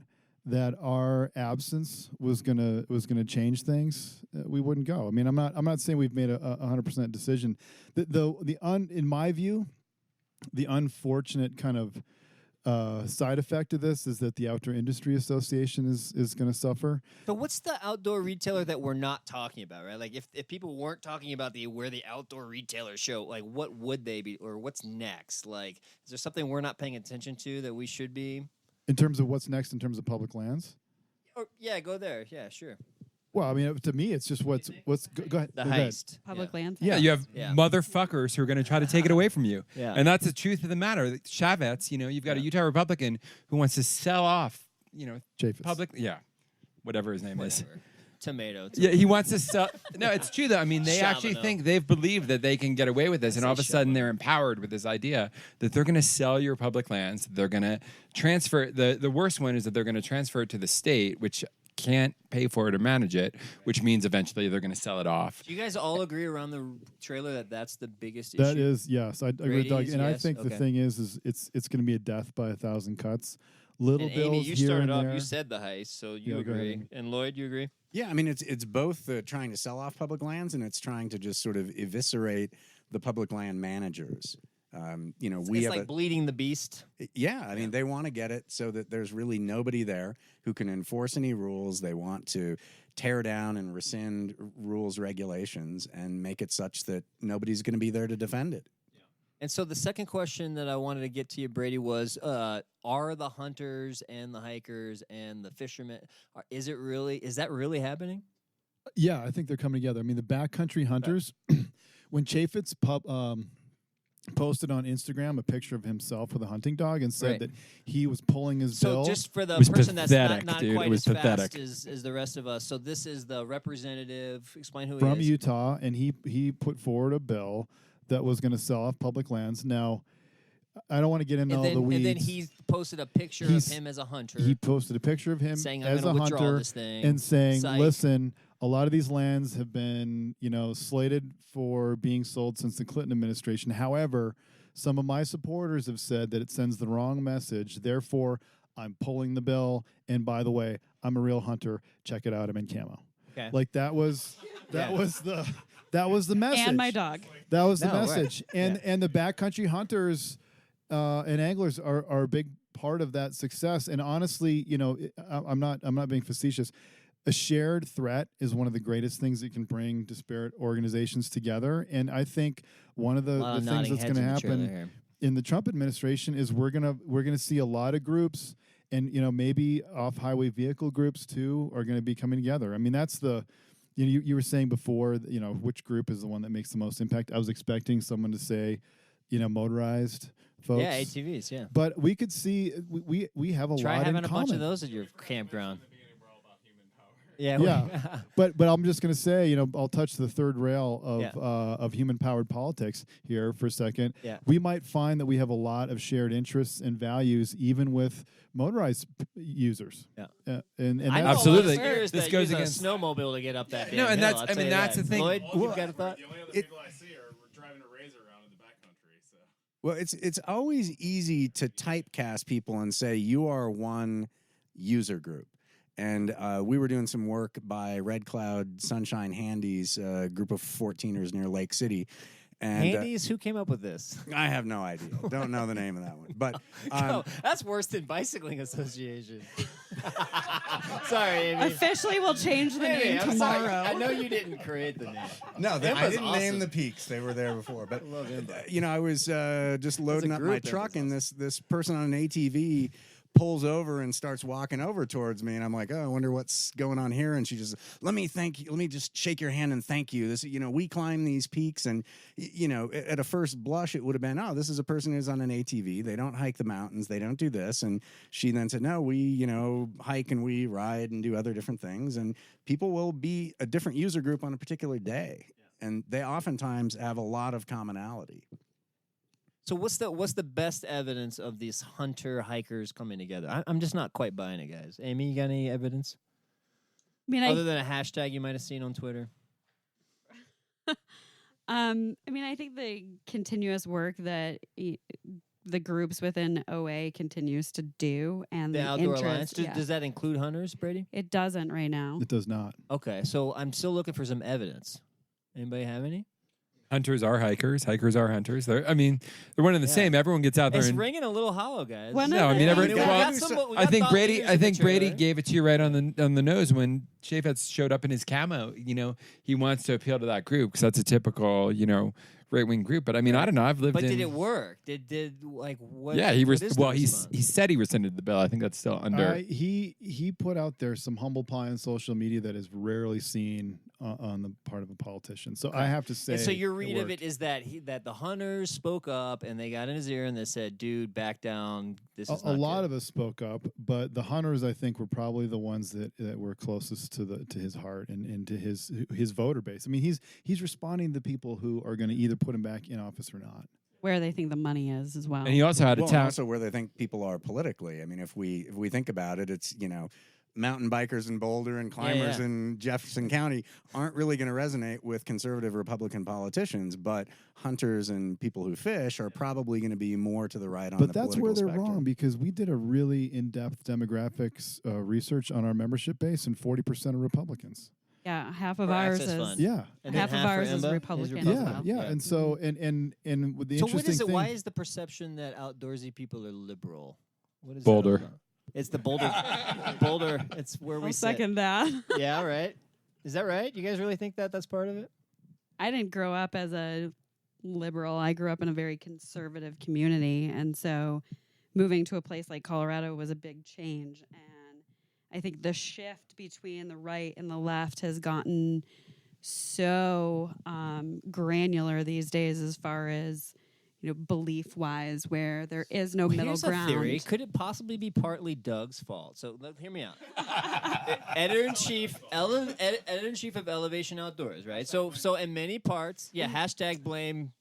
that our absence was gonna change things, we wouldn't go. I mean, I'm not saying we've made a 100% decision. In my view, the unfortunate kind of side effect of this is that the Outdoor Industry Association is going to suffer. So what's the outdoor retailer that we're not talking about, right? Like if people weren't talking about where the outdoor retailer show, like what would they be, or what's next? Like, is there something we're not paying attention to that we should be? In terms of what's next in terms of public lands? Or, yeah, go there. Yeah, sure. Well, I mean, to me, it's just what's go ahead. The heist. Public lands. Yeah, you have motherfuckers who are going to try to take it away from you. Yeah. And that's the truth of the matter. Chavez, you've got a Utah Republican who wants to sell off, Chaffetz. whatever his name is. Tomato. Yeah, he wants to sell. No, it's true though. I mean, they actually think they've believed that they can get away with this, and all of a sudden they're empowered with this idea that they're going to sell your public lands. They're going to transfer. The worst one is that they're going to transfer it to the state, which can't pay for it or manage it, which means eventually they're going to sell it off. Do you guys all agree around the trailer that that's the biggest issue? That is, yes. I agree with Doug. And yes? I think the thing is it's going to be a death by 1,000 cuts. Little and bills Aimee, you here started and off. there. You said the heist, so you go agree. ahead. And Lloyd, you agree? Yeah, I mean, it's both trying to sell off public lands and it's trying to just sort of eviscerate the public land managers. It's like bleeding the beast. Yeah, I mean, they want to get it so that there's really nobody there who can enforce any rules. They want to tear down and rescind rules, regulations, and make it such that nobody's going to be there to defend it. And so the second question that I wanted to get to you, Brady, was are the hunters and the hikers and the fishermen, is that really happening? Yeah, I think they're coming together. I mean, the backcountry hunters, when Chaffetz posted on Instagram a picture of himself with a hunting dog and said that he was pulling his bill. So just for the person that's not quite as fast as the rest of us, so this is the representative. Explain who he is. From Utah, and he put forward a bill that was going to sell off public lands. Now, I don't want to get into all the weeds. And then he posted a picture of him as a hunter. He posted a picture of him saying, as a hunter and saying, Psych. listen, a lot of these lands have been, slated for being sold since the Clinton administration. However, some of my supporters have said that it sends the wrong message. Therefore, I'm pulling the bill. And by the way, I'm a real hunter. Check it out. I'm in camo. Okay. Like that was the message. And my dog. That was the message. Right. And the backcountry hunters and anglers are a big part of that success. And honestly, I'm not being facetious. A shared threat is one of the greatest things that can bring disparate organizations together. And I think one of the things that's going to happen in the Trump administration is we're gonna see a lot of groups, and maybe off-highway vehicle groups too are going to be coming together. I mean, that's the you were saying before, which group is the one that makes the most impact. I was expecting someone to say, motorized folks. Yeah, ATVs. Yeah. But we could see we have a lot in common. Try having a bunch of those at your campground. Yeah. But I'm just going to say, I'll touch the third rail of human-powered politics here for a second. Yeah. We might find that we have a lot of shared interests and values, even with motorized users. Yeah. And I know absolutely. This goes against a snowmobile to get up that. No, and hill, that's that's the thing. Lloyd, you've got a thought? The only other people I see are driving a Razor around in the backcountry. So. Well, it's always easy to typecast people and say you are one user group. And we were doing some work by Red Cloud Sunshine Handies, a group of 14ers near Lake City. And, Handies? Who came up with this? I have no idea. Don't know the name of that one. But no, that's worse than Bicycling Association. Sorry, Aimee. Officially, we'll change the name I'm tomorrow. sorry. I know you didn't create the name. No, I didn't awesome. name the peaks. They were there before. But love I was just loading up my group, truck, and this person on an ATV pulls over and starts walking over towards me, and I'm like, oh, I wonder what's going on here. And she just, let me just shake your hand and thank you. This, we climb these peaks, and at a first blush it would have been, oh, this is a person who's on an ATV. They don't hike the mountains. They don't do this. And she then said, no, we hike and we ride and do other different things. And people will be a different user group on a particular day, and they oftentimes have a lot of commonality. So what's the best evidence of these hunter hikers coming together? I'm just not quite buying it, guys. Aimee, you got any evidence? Other than a hashtag you might have seen on Twitter? I think the continuous work that the groups within OA continues to do, and the Outdoor Alliance. Does that include hunters, Brady? It doesn't right now. It does not. Okay, so I'm still looking for some evidence. Anybody have any? Hunters are hikers. Hikers are hunters. They're one and the same. Everyone gets out there. It's and ringing a little hollow, guys. I think Brady gave it to you right on the nose when Chaffetz showed up in his camo. He wants to appeal to that group because that's a typical, right-wing group. But I don't know. I've lived in. But did it work? Did what? Yeah, he said he rescinded the bill. I think that's still under. He put out there some humble pie on social media that is rarely seen on the part of a politician. So I have to say. And so your read of it is that the hunters spoke up and they got in his ear and they said, "Dude, back down. This is not a lot good." of us spoke up, but the hunters, I think, were probably the ones that were closest to his heart and to his voter base. He's responding to people who are going to either put him back in office or not. Where they think the money is as well. And he also had a town. Also where they think people are politically. If we think about it, it's mountain bikers in Boulder and climbers in Jefferson County aren't really going to resonate with conservative Republican politicians, but hunters and people who fish are probably going to be more to the right on the political spectrum. But that's where they're wrong, because we did a really in-depth demographics research on our membership base, and 40% are Republicans. Yeah, half of ours is and half of ours is Republican. Yeah. And so and with the so interesting what is it? thing, Why is the perception that outdoorsy people are liberal? What is Boulder? That it's the Boulder. Boulder. It's where we second that. Yeah, right. Is that right? You guys really think that's part of it? I didn't grow up as a liberal. I grew up in a very conservative community, and so moving to a place like Colorado was a big change. And I think the shift between the right and the left has gotten so granular these days, as far as belief-wise, where there is no middle ground. Here's a theory. Could it possibly be partly Doug's fault? So hear me out. Editor-in-chief of Elevation Outdoors, right? So in many parts, hashtag blame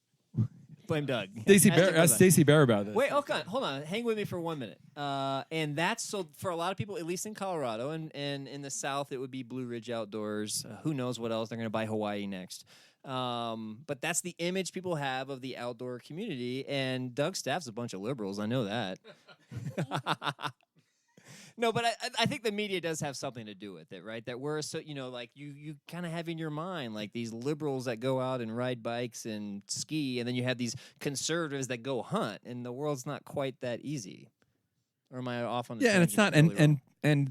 Doug. Ask Stacey Bear about this. Wait, hold on. Hang with me for 1 minute. And that's so for a lot of people, at least in Colorado and in the South, it would be Blue Ridge Outdoors. Who knows what else? They're going to buy Hawaii next. But that's the image people have of the outdoor community. And Doug's staff's a bunch of liberals. I know that. No, but I think the media does have something to do with it, right? That we're so, you kind of have in your mind, like these liberals that go out and ride bikes and ski, and then you have these conservatives that go hunt, and the world's not quite that easy. Or am I off on the and it's not, and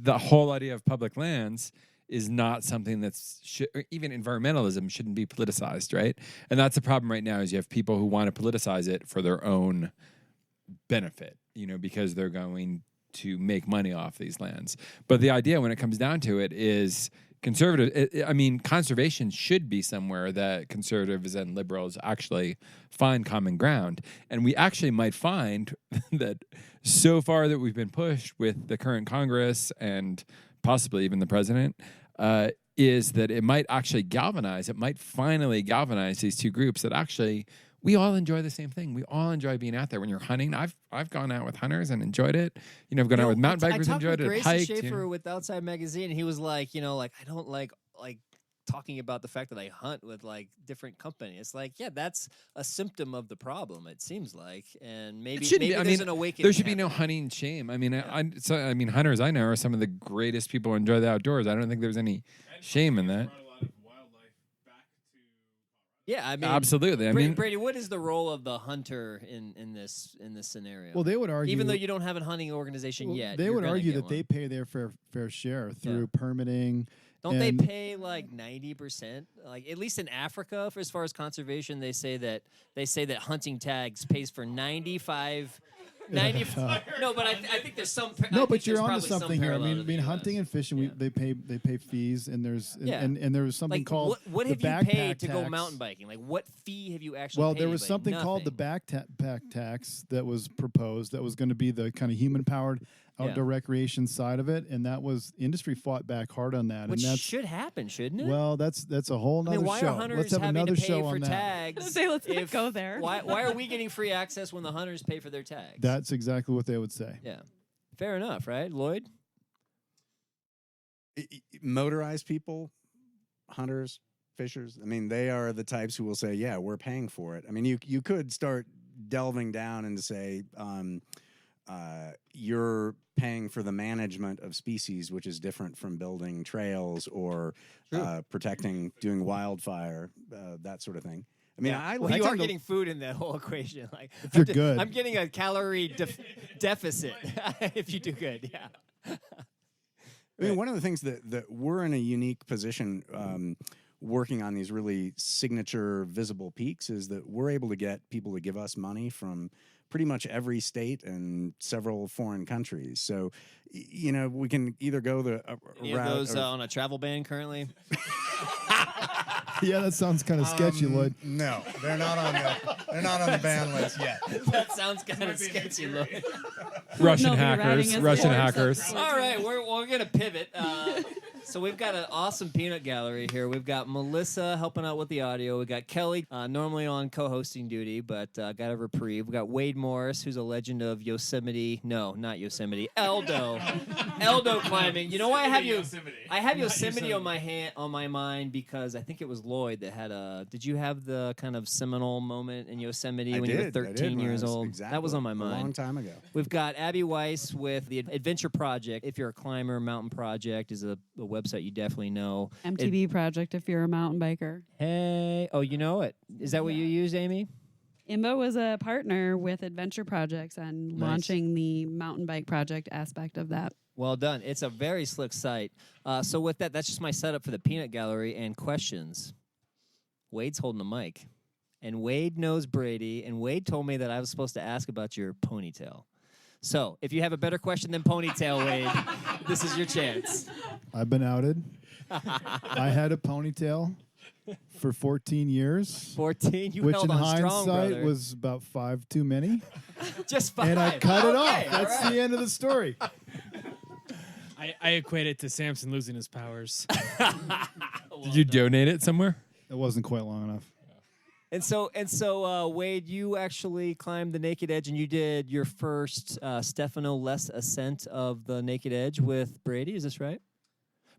the whole idea of public lands is not something that's, even environmentalism shouldn't be politicized, right? And that's the problem right now, is you have people who want to politicize it for their own benefit, because they're going to make money off these lands. But the idea, when it comes down to it, is conservation should be somewhere that conservatives and liberals actually find common ground. And we actually might find that so far that we've been pushed with the current Congress and possibly even the president, is that it might actually finally galvanize these two groups that actually we all enjoy the same thing. We all enjoy being out there. When you're hunting, I've gone out with hunters and enjoyed it. I've gone out with mountain bikers and enjoyed it. I talked with Grayson Schaefer with Outside Magazine, and he was like, I don't like talking about the fact that I hunt with like different companies. It's like, yeah, that's a symptom of the problem. It seems like, and maybe there's an awakening. There should be no hunting shame. I mean, I mean, hunters I know are some of the greatest people who enjoy the outdoors. I don't think there's any shame in that. Yeah, I mean, absolutely. I mean, Brady, what is the role of the hunter in this scenario? Well, they would argue, even though you don't have a hunting organization yet, they would argue that they pay their fair share through permitting. Don't they pay like 90%? Like at least in Africa, as far as conservation, they say that hunting tags pays for 95. No, but I think there's some. No, but you're onto something here. I mean, hunting and fishing, they pay fees, and there's and there was something called what have you paid to go mountain biking? Like what fee have you actually? Well, paid? there was something called the backpack tax that was proposed that was going to be the kind of human-powered outdoor recreation side of it, and that was industry fought back hard on that. Which and that should happen, shouldn't it? Well, that's a whole nother why show. are hunters Let's have having another to pay show for on that. tags? Let's not go there. Why are we getting free access when the hunters pay for their tags? That's exactly what they would say. Yeah, fair enough, right, Lloyd? Motorized people, hunters, fishers. I mean, they are the types who will say, "Yeah, we're paying for it." I mean, you could start delving down and say, you're paying for the management of species, which is different from building trails or doing wildfire, that sort of thing. I mean, you are getting food in that whole equation. Like, if you're good, I'm getting a calorie deficit if you do good. Yeah. I mean, one of the things that we're in a unique position working on these really signature visible peaks is that we're able to get people to give us money from pretty much every state and several foreign countries. So, we can either go the route. Are those on a travel ban currently? Yeah, that sounds kind of sketchy, Lloyd. No, they're not on the ban list yet. That sounds kind of sketchy, Lloyd. Russian hackers. All right, we're gonna pivot. So we've got an awesome peanut gallery here. We've got Melissa helping out with the audio. We got Kelly, normally on co-hosting duty, but got a reprieve. We got Wade Morris, who's a legend of Yosemite. No, not Yosemite. Eldo climbing. You know why I have Yosemite? I have Yosemite on my mind because I think it was Lloyd that had a. Did you have the kind of seminal moment in Yosemite when you were 13 years old? Exactly. That was on my mind. A long time ago. We've got Abby Weiss with the Adventure Project. If you're a climber, Mountain Project is a website you definitely know. MTB Project if you're a mountain biker. Hey, you know it. Is that what you use, Aimee? IMBA was a partner with Adventure Projects on launching the mountain bike project aspect of that. Well done. It's a very slick site. So with that, that's just my setup for the peanut gallery and questions. Wade's holding the mic. And Wade knows Brady, and Wade told me that I was supposed to ask about your ponytail. So if you have a better question than ponytail, Wade, this is your chance. I've been outed. I had a ponytail for 14 years. 14? You which held in on strong, hindsight brother. was about 5 too many. Just 5. And I cut it off. Okay, That's the end of the story. I equate it to Samson losing his powers. Did you donate it somewhere? It wasn't quite long enough. And so, Wade, you actually climbed the Naked Edge, and you did your first Stefano-less ascent of the Naked Edge with Brady. Is this right?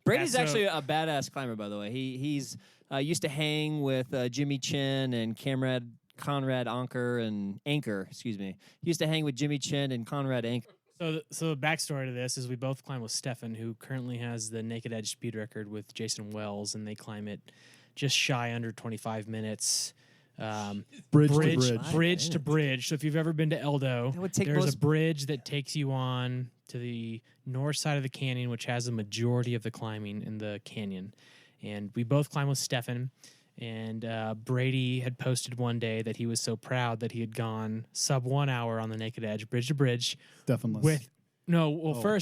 Brady's actually a badass climber, by the way. He's used to hang with Jimmy Chin and Conrad Anker. He used to hang with Jimmy Chin and Conrad Anker. So the backstory to this is we both climb with Stefan, who currently has the Naked Edge speed record with Jason Wells, and they climb it just shy under 25 minutes. Bridge to bridge. So if you've ever been to Eldo, there's a bridge that takes you on to the north side of the canyon, which has the majority of the climbing in the canyon. And we both climbed with Stefan. And Brady had posted one day that he was so proud that he had gone sub 1 hour on the Naked Edge, bridge to bridge. Stefan-less.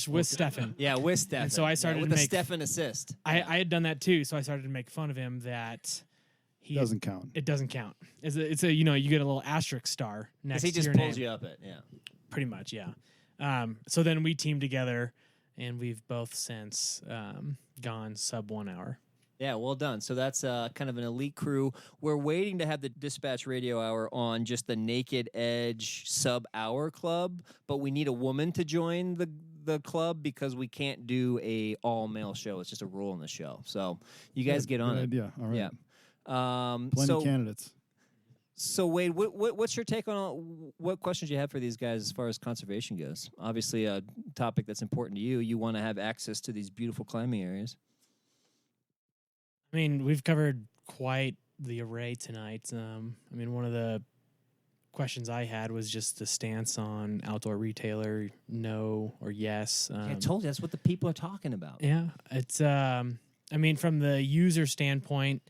With Stefan. Yeah, with Stefan. And so I started with to the make Stefan assist. I had done that too, so I started to make fun of him that he doesn't count. It doesn't count. It's a you get a little asterisk star next to your name. He just pulls you up it, yeah. Pretty much, yeah. So then we teamed together, and we've both since gone sub 1 hour. Yeah, well done. So that's kind of an elite crew. We're waiting to have the dispatch radio hour on just the Naked Edge sub-hour club, but we need a woman to join the club because we can't do a all male show. It's just a rule in the show. So you guys get on it. Yeah. All right. Yeah. Plenty of candidates. So Wade, what's your take on what questions you have for these guys as far as conservation goes? Obviously, a topic that's important to you. You want to have access to these beautiful climbing areas. I mean, we've covered quite the array tonight. I mean, one of the questions I had was just the stance on outdoor retailer, no or yes. I told you that's what the people are talking about. Yeah, it's. I mean, from the user standpoint,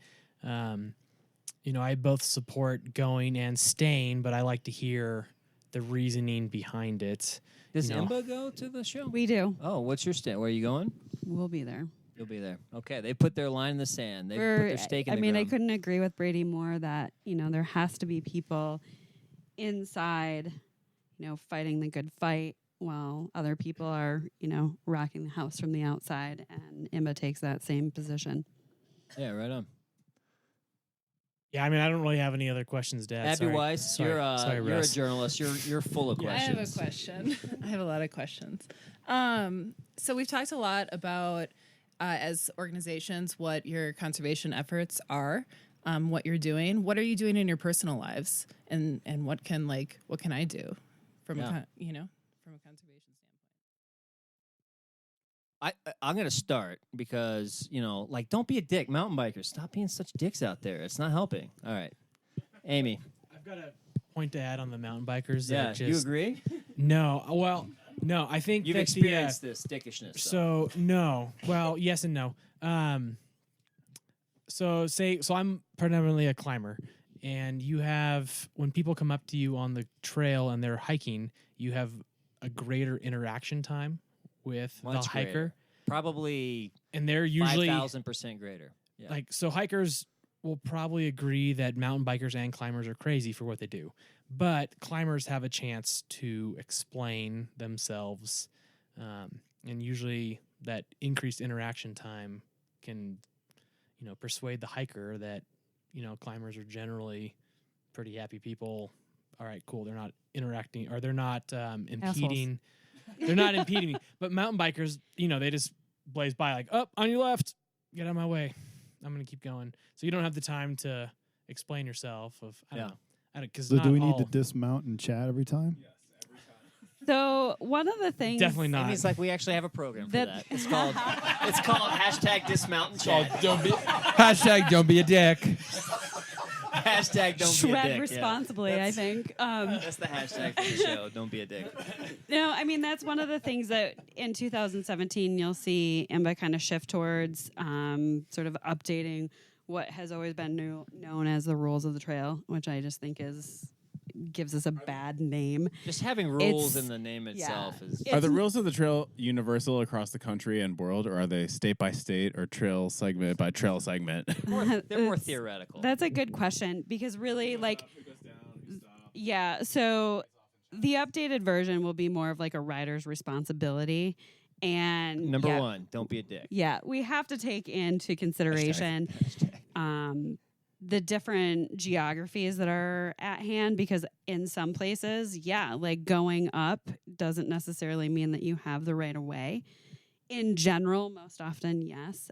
I both support going and staying, but I like to hear the reasoning behind it. Does IMBA go to the show? We do. Oh, what's your stand? Where are you going? We'll be there. You'll be there. Okay, they put their line in the sand. They put their stake in the ground. I couldn't agree with Brady more that, there has to be people inside, fighting the good fight while other people are, rocking the house from the outside, and IMBA takes that same position. Yeah, right on. Yeah, I mean, I don't really have any other questions, Dad. Abby Weiss, you're a journalist. You're full of questions. I have a question. I have a lot of questions. So we've talked a lot about, as organizations, what your conservation efforts are, what you're doing. What are you doing in your personal lives, and what can I do from from a conservation standpoint? I'm going to start because, don't be a dick. Mountain bikers, stop being such dicks out there. It's not helping. All right. Aimee. I've got a point to add on the mountain bikers. Yeah, you agree? No. Well, no, I think you've experienced this dickishness. So, no. Well, yes and no. So I'm predominantly a climber, and you have, when people come up to you on the trail and they're hiking, you have a greater interaction time with the hiker. Greater. Probably, and they're usually 5,000% greater. Yeah. So hikers will probably agree that mountain bikers and climbers are crazy for what they do, but climbers have a chance to explain themselves, and usually that increased interaction time can, persuade the hiker that, climbers are generally pretty happy people. All right, cool. They're not interacting, or they're not impeding. Assholes. They're not impeding me. But mountain bikers, they just blaze by like, up on your left, get out of my way. I'm going to keep going. So you don't have the time to explain yourself. I don't know. So do we need to dismount and chat every time? Yes, every time. So one of the things... Definitely not. It's like we actually have a program for that. It's called hashtag dismount and chat. Hashtag don't be a dick. Hashtag don't be a Shred dick. responsibly, I think. That's the hashtag for the show. Don't be a dick. No, I mean, that's one of the things that in 2017 you'll see IMBA kind of shift towards, sort of updating what has always been known as the rules of the trail, which I just think gives us a bad name. Just having rules in the name itself is... Are the rules of the trail universal across the country and world, or are they state by state or trail segment by trail segment? They're more theoretical. That's a good question, because really, so the updated version will be more of like a rider's responsibility. And Number one, don't be a dick. Yeah, we have to take into consideration the different geographies that are at hand, because in some places, going up doesn't necessarily mean that you have the right of way. In general, most often, yes.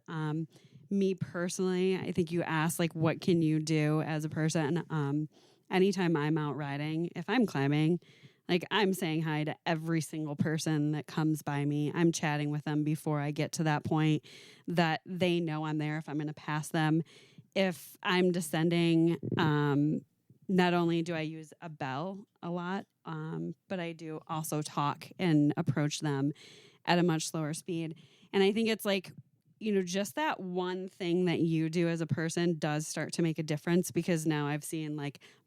Me personally, I think you asked, what can you do as a person? Anytime I'm out riding, if I'm climbing, I'm saying hi to every single person that comes by me. I'm chatting with them before I get to that point that they know I'm there if I'm going to pass them. If I'm descending, not only do I use a bell a lot, but I do also talk and approach them at a much slower speed. And I think it's just that one thing that you do as a person does start to make a difference, because now I've seen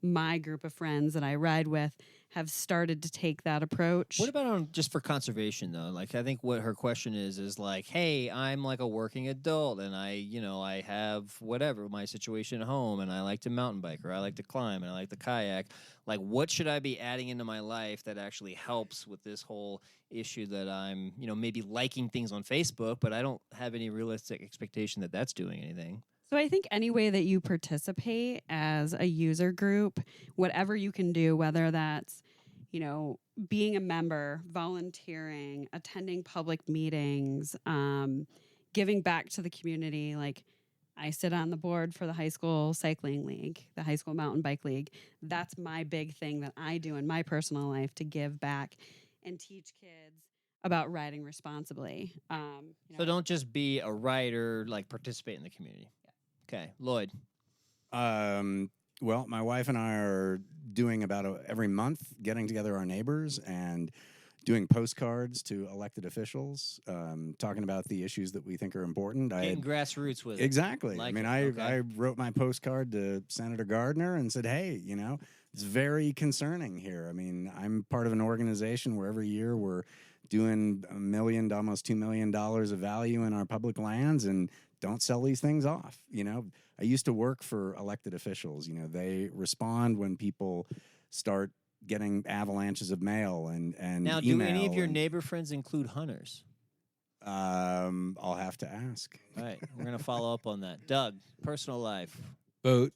my group of friends that I ride with have started to take that approach. What about just for conservation though? I think what her question is hey, I'm a working adult and I have whatever my situation at home, and I like to mountain bike, or I like to climb, and I like to kayak. What should I be adding into my life that actually helps with this whole issue that I'm, maybe liking things on Facebook, but I don't have any realistic expectation that that's doing anything. So I think any way that you participate as a user group, whatever you can do, whether that's, being a member, volunteering, attending public meetings, giving back to the community. Like, I sit on the board for the high school cycling league, the high school mountain bike league. That's my big thing that I do in my personal life, to give back and teach kids about riding responsibly. So don't just be a rider, like participate in the community. Yeah. Okay, Lloyd. Well, my wife and I are doing about every month, getting together our neighbors and doing postcards to elected officials, talking about the issues that we think are important. Getting grassroots with it. Exactly. Like I wrote my postcard to Senator Gardner and said, hey, it's very concerning here. I mean, I'm part of an organization where every year we're doing $1 million to almost $2 million of value in our public lands, and don't sell these things off. I used to work for elected officials. They respond when people start getting avalanches of mail and now, email. Do any of your neighbor friends include hunters? I'll have to ask. All right, we're gonna follow up on that. Doug, personal life. Vote.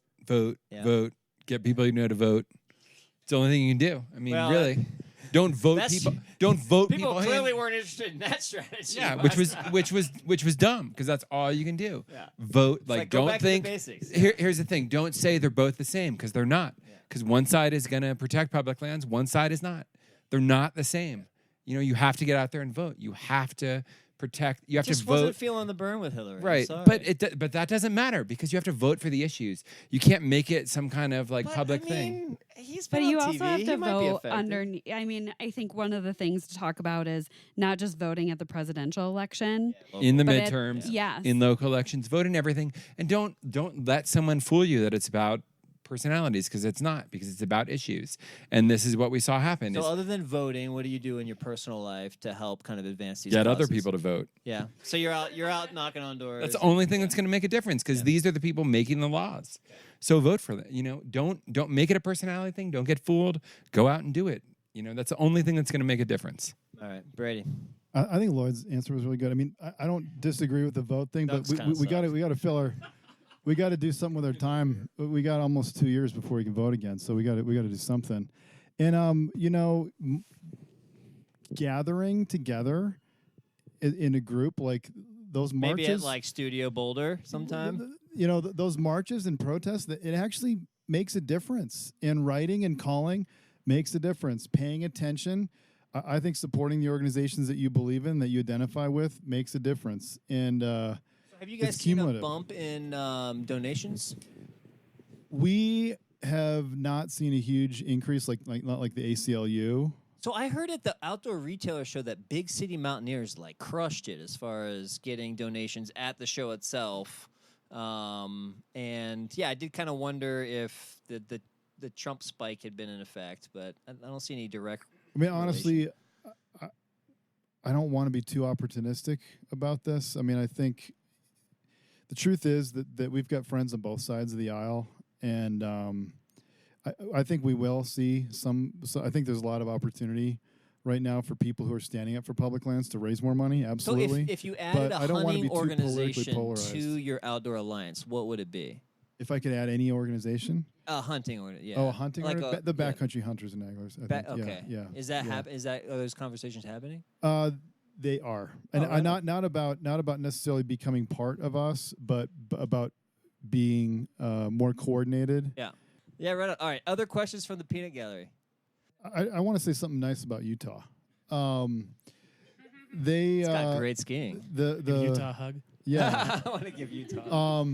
Get people you know to vote. It's the only thing you can do. I mean, really. Don't vote people. Don't vote people. People clearly weren't interested in that strategy. Yeah, which was dumb, because that's all you can do. Yeah. Vote. Like don't go back think. To the basics. Here's the thing. Don't say they're both the same, because they're not. Because one side is going to protect public lands, one side is not. They're not the same. You have to get out there and vote. You have to protect. You have to vote. Wasn't feeling the burn with Hillary. Right, but that doesn't matter, because you have to vote for the issues. You can't make it some kind of public thing. But you also have to vote underneath. I mean, I think one of the things to talk about is not just voting at the presidential election, in the midterms, yes, in local elections, vote in everything, and don't let someone fool you that it's about personalities, because it's not, because it's about issues. And this is what we saw happen. So other than voting, what do you do in your personal life to help kind of advance these get causes? other people to vote? Yeah. So you're out knocking on doors. That's the only thing that's going to make a difference, because these are the people making the laws. So vote for them. Don't make it a personality thing. Don't get fooled. Go out and do it. That's the only thing that's going to make a difference. All right, Brady. I think Lloyd's answer was really good. I mean, I don't disagree with the vote thing, but we got to fill our. We got to do something with our time. We got almost 2 years before we can vote again, so we got to do something. And gathering together in a group, like those marches, maybe at Studio Boulder sometime. Those marches and protests, it actually makes a difference. In writing and calling makes a difference. Paying attention, I think supporting the organizations that you believe in, that you identify with, makes a difference. And have you guys seen a bump in donations? We have not seen a huge increase, not like the ACLU. So I heard at the Outdoor Retailer show that Big City Mountaineers crushed it as far as getting donations at the show itself. And yeah, I did kind of wonder if the Trump spike had been in effect, but I don't see any direct. I mean, honestly, I don't want to be too opportunistic about this. I mean, I think the truth is that we've got friends on both sides of the aisle, and I think we will see some. So I think there's a lot of opportunity right now for people who are standing up for public lands to raise more money. Absolutely. So if you added a hunting organization to your outdoor alliance, what would it be? If I could add any organization? A hunting organization. Yeah. Oh, a hunting organization? The Backcountry Hunters and Anglers. I think. Okay. Yeah. Is that are those conversations happening? They are, and not about necessarily becoming part of us, but about being more coordinated. Yeah. Yeah. Right. All right. Other questions from the Peanut Gallery. I want to say something nice about Utah. It's got great skiing. The Utah hug. Yeah. I want to give Utah.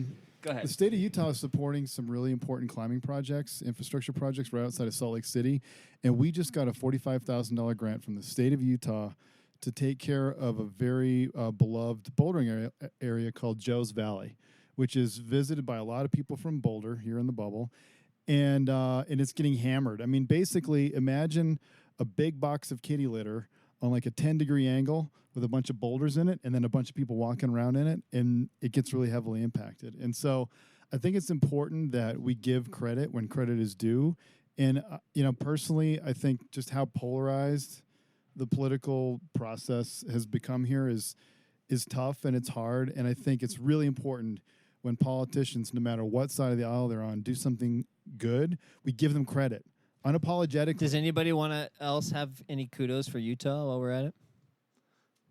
Go ahead. The state of Utah is supporting some really important climbing projects, infrastructure projects right outside of Salt Lake City, and we just got a $45,000 grant from the state of Utah to take care of a very beloved bouldering area called Joe's Valley, which is visited by a lot of people from Boulder here in the bubble, and it's getting hammered. I mean, basically, imagine a big box of kitty litter on like a 10-degree angle with a bunch of boulders in it, and then a bunch of people walking around in it, and it gets really heavily impacted. And so I think it's important that we give credit when credit is due. And, personally, I think just how polarized the political process has become here is tough, and it's hard. And I think it's really important when politicians, no matter what side of the aisle they're on, do something good, we give them credit. unapologetically. Does anybody want to else have any kudos for Utah while we're at it?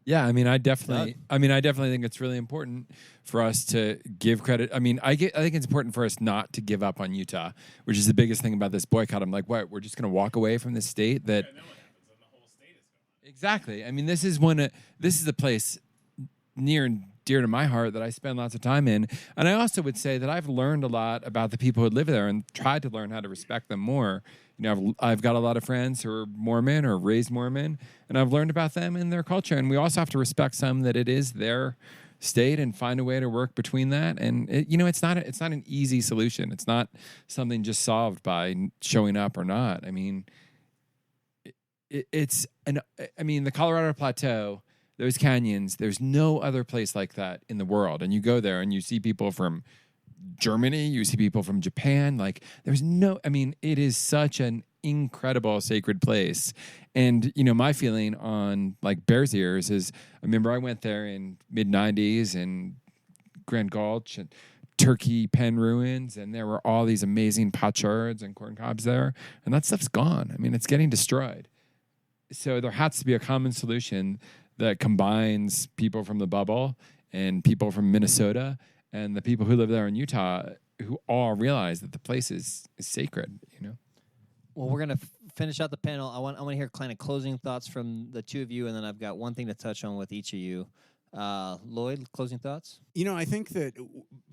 Yeah, I mean, I definitely think it's really important for us to give credit. I mean, I think it's important for us not to give up on Utah, which is the biggest thing about this boycott. I'm like, what? We're just going to walk away from this state that. Yeah, exactly. I mean, this is a place near and dear to my heart that I spend lots of time in. And I also would say that I've learned a lot about the people who live there and tried to learn how to respect them more. You know, I've got a lot of friends who are Mormon or raised Mormon, and I've learned about them and their culture. And we also have to respect some that it is their state and find a way to work between that. And it's not an easy solution. It's not something just solved by showing up or not. I mean, the Colorado Plateau, those canyons, there's no other place like that in the world. And you go there and you see people from Germany, you see people from Japan. Like, it is such an incredible sacred place. And, my feeling on like Bears Ears is, I remember I went there in mid-90s in Grand Gulch and Turkey Pen ruins, and there were all these amazing potsherds and corn cobs there. And that stuff's gone. I mean, it's getting destroyed. So there has to be a common solution that combines people from the bubble and people from Minnesota and the people who live there in Utah, who all realize that the place is sacred, Well, we're going to finish out the panel. I want to hear kind of closing thoughts from the two of you, and then I've got one thing to touch on with each of you. Lloyd, closing thoughts? I think that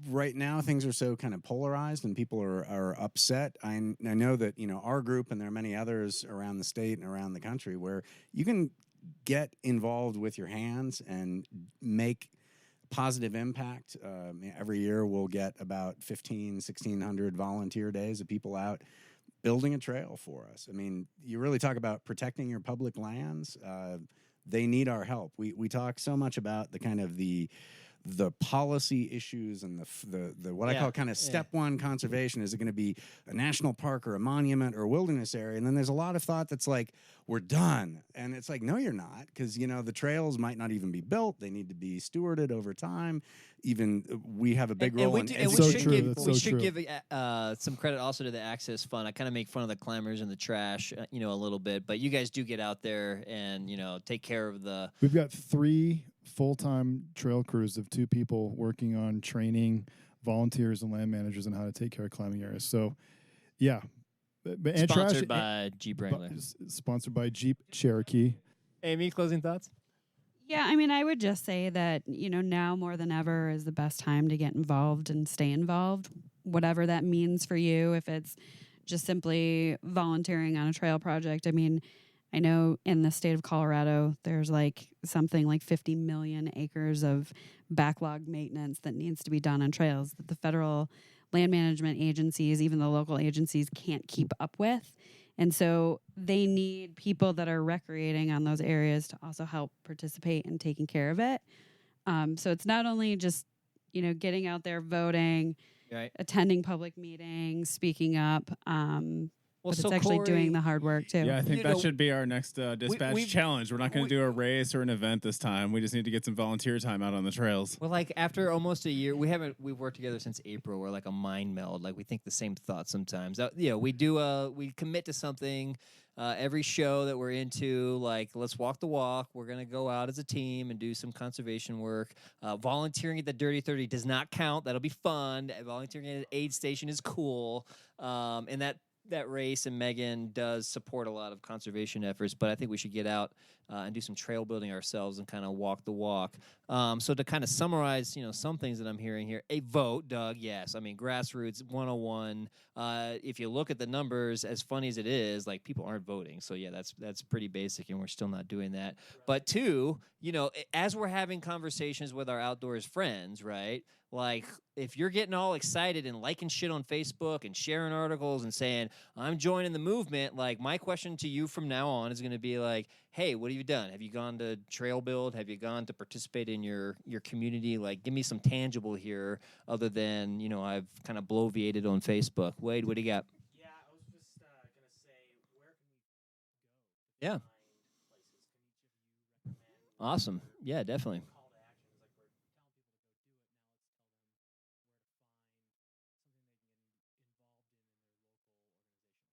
right now things are so kind of polarized and people are upset. I know that, our group, and there are many others around the state and around the country, where you can get involved with your hands and make positive impact. Every year we'll get about 1,600 volunteer days of people out building a trail for us. I mean, you really talk about protecting your public lands. They need our help. We talk so much about the kind of the policy issues and the what I call kind of step one conservation. Is it going to be a national park or a monument or a wilderness area? And then there's a lot of thought that's like, we're done. And it's like, no, you're not, because, the trails might not even be built. They need to be stewarded over time. Even we have a big role in education. We should give some credit also to the Access Fund. I kind of make fun of the climbers and the trash, a little bit, but you guys do get out there and, take care of the... We've got 3 full-time trail crews of 2 people working on training volunteers and land managers on how to take care of climbing areas. So, yeah. Sponsored by Jeep Wrangler. Sponsored by Jeep Cherokee. Aimee, closing thoughts? Yeah, I mean, I would just say that, now more than ever is the best time to get involved and stay involved, whatever that means for you. If it's just simply volunteering on a trail project. I mean, I know in the state of Colorado, there's something like 50 million acres of backlog maintenance that needs to be done on trails that the federal land management agencies, even the local agencies, can't keep up with. And so they need people that are recreating on those areas to also help participate in taking care of it. So it's not only just, getting out there voting, right, attending public meetings, speaking up, but it's so actually Corey, doing the hard work too. Yeah, I think that should be our next dispatch challenge. We're not going to do a race or an event this time. We just need to get some volunteer time out on the trails. Well, after almost a year, we've worked together since April. We're like a mind meld. We think the same thoughts sometimes. We commit to something. Every show that we're into, let's walk the walk. We're going to go out as a team and do some conservation work. Volunteering at the Dirty 30 does not count. That'll be fun. Volunteering at an aid station is cool. And that race, and Megan does support a lot of conservation efforts, but I think we should get out and do some trail building ourselves and kind of walk the walk. So to kind of summarize, some things that I'm hearing here, a vote, Doug, yes. I mean, grassroots 101. If you look at the numbers, as funny as it is, people aren't voting. So yeah, that's pretty basic, and we're still not doing that. But 2, as we're having conversations with our outdoors friends, right? If you're getting all excited and liking shit on Facebook and sharing articles and saying, I'm joining the movement, my question to you from now on is going to be hey, what have you done? Have you gone to trail build? Have you gone to participate in your community? Give me some tangible here other than, I've kind of bloviated on Facebook. Wade, what do you got? Yeah, I was just going to say, where can we go? Yeah. Awesome. Yeah, definitely.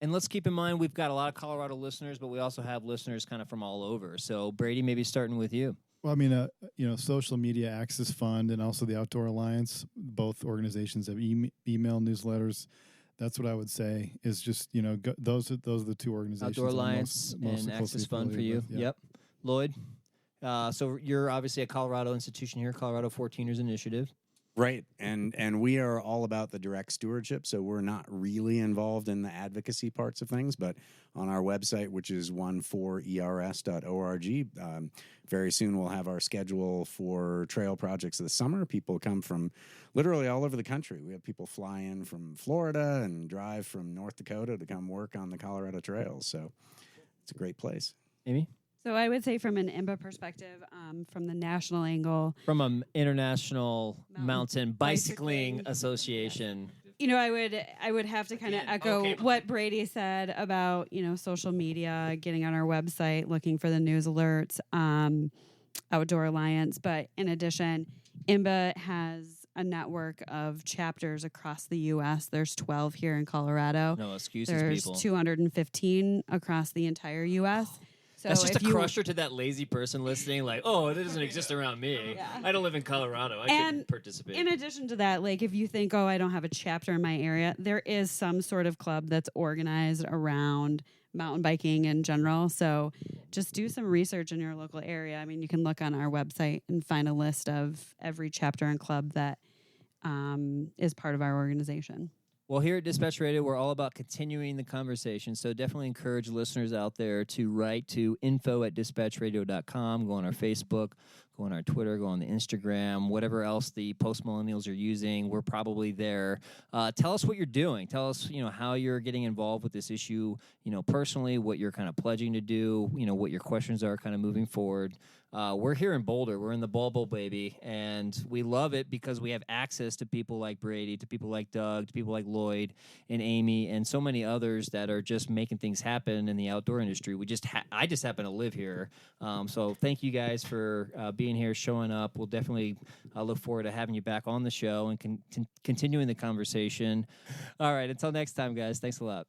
And let's keep in mind, we've got a lot of Colorado listeners, but we also have listeners kind of from all over. So, Brady, maybe starting with you. Well, I mean, Social Media Access Fund and also the Outdoor Alliance, both organizations have email newsletters. That's what I would say is just, those are the two organizations. Outdoor Alliance and Access Fund for you. Yeah. Yep. Lloyd, so you're obviously a Colorado institution here, Colorado Fourteeners Initiative. Right. And we are all about the direct stewardship. So we're not really involved in the advocacy parts of things, but on our website, which is 14ers.org, very soon we'll have our schedule for trail projects this summer. People come from literally all over the country. We have people fly in from Florida and drive from North Dakota to come work on the Colorado trails. So it's a great place. Aimee? So I would say from an IMBA perspective, from the national angle. From an International Mountain Bicycling Association. I would have to kind of echo what Brady said about, social media, getting on our website, looking for the news alerts, Outdoor Alliance. But in addition, IMBA has a network of chapters across the U.S. There's 12 here in Colorado. No excuses, There's people. 215 across the entire U.S. So that's just a crusher to that lazy person listening, like, oh, it doesn't exist around me. Yeah. I don't live in Colorado. I couldn't participate. In addition to that, like if you think, oh, I don't have a chapter in my area, there is some sort of club that's organized around mountain biking in general. So just do some research in your local area. I mean, you can look on our website and find a list of every chapter and club that is part of our organization. Well, here at Dispatch Radio, we're all about continuing the conversation, so definitely encourage listeners out there to write to info@dispatchradio.com, go on our Facebook, go on our Twitter, go on the Instagram, whatever else the post-millennials are using, we're probably there. Tell us what you're doing. Tell us, how you're getting involved with this issue, personally, what you're kind of pledging to do, what your questions are kind of moving forward. We're here in Boulder. We're in the Bobo, baby, and we love it because we have access to people like Brady, to people like Doug, to people like Lloyd and Aimee, and so many others that are just making things happen in the outdoor industry. I just happen to live here, so thank you guys for being here, showing up. We'll definitely look forward to having you back on the show and continuing the conversation. All right, until next time, guys. Thanks a lot.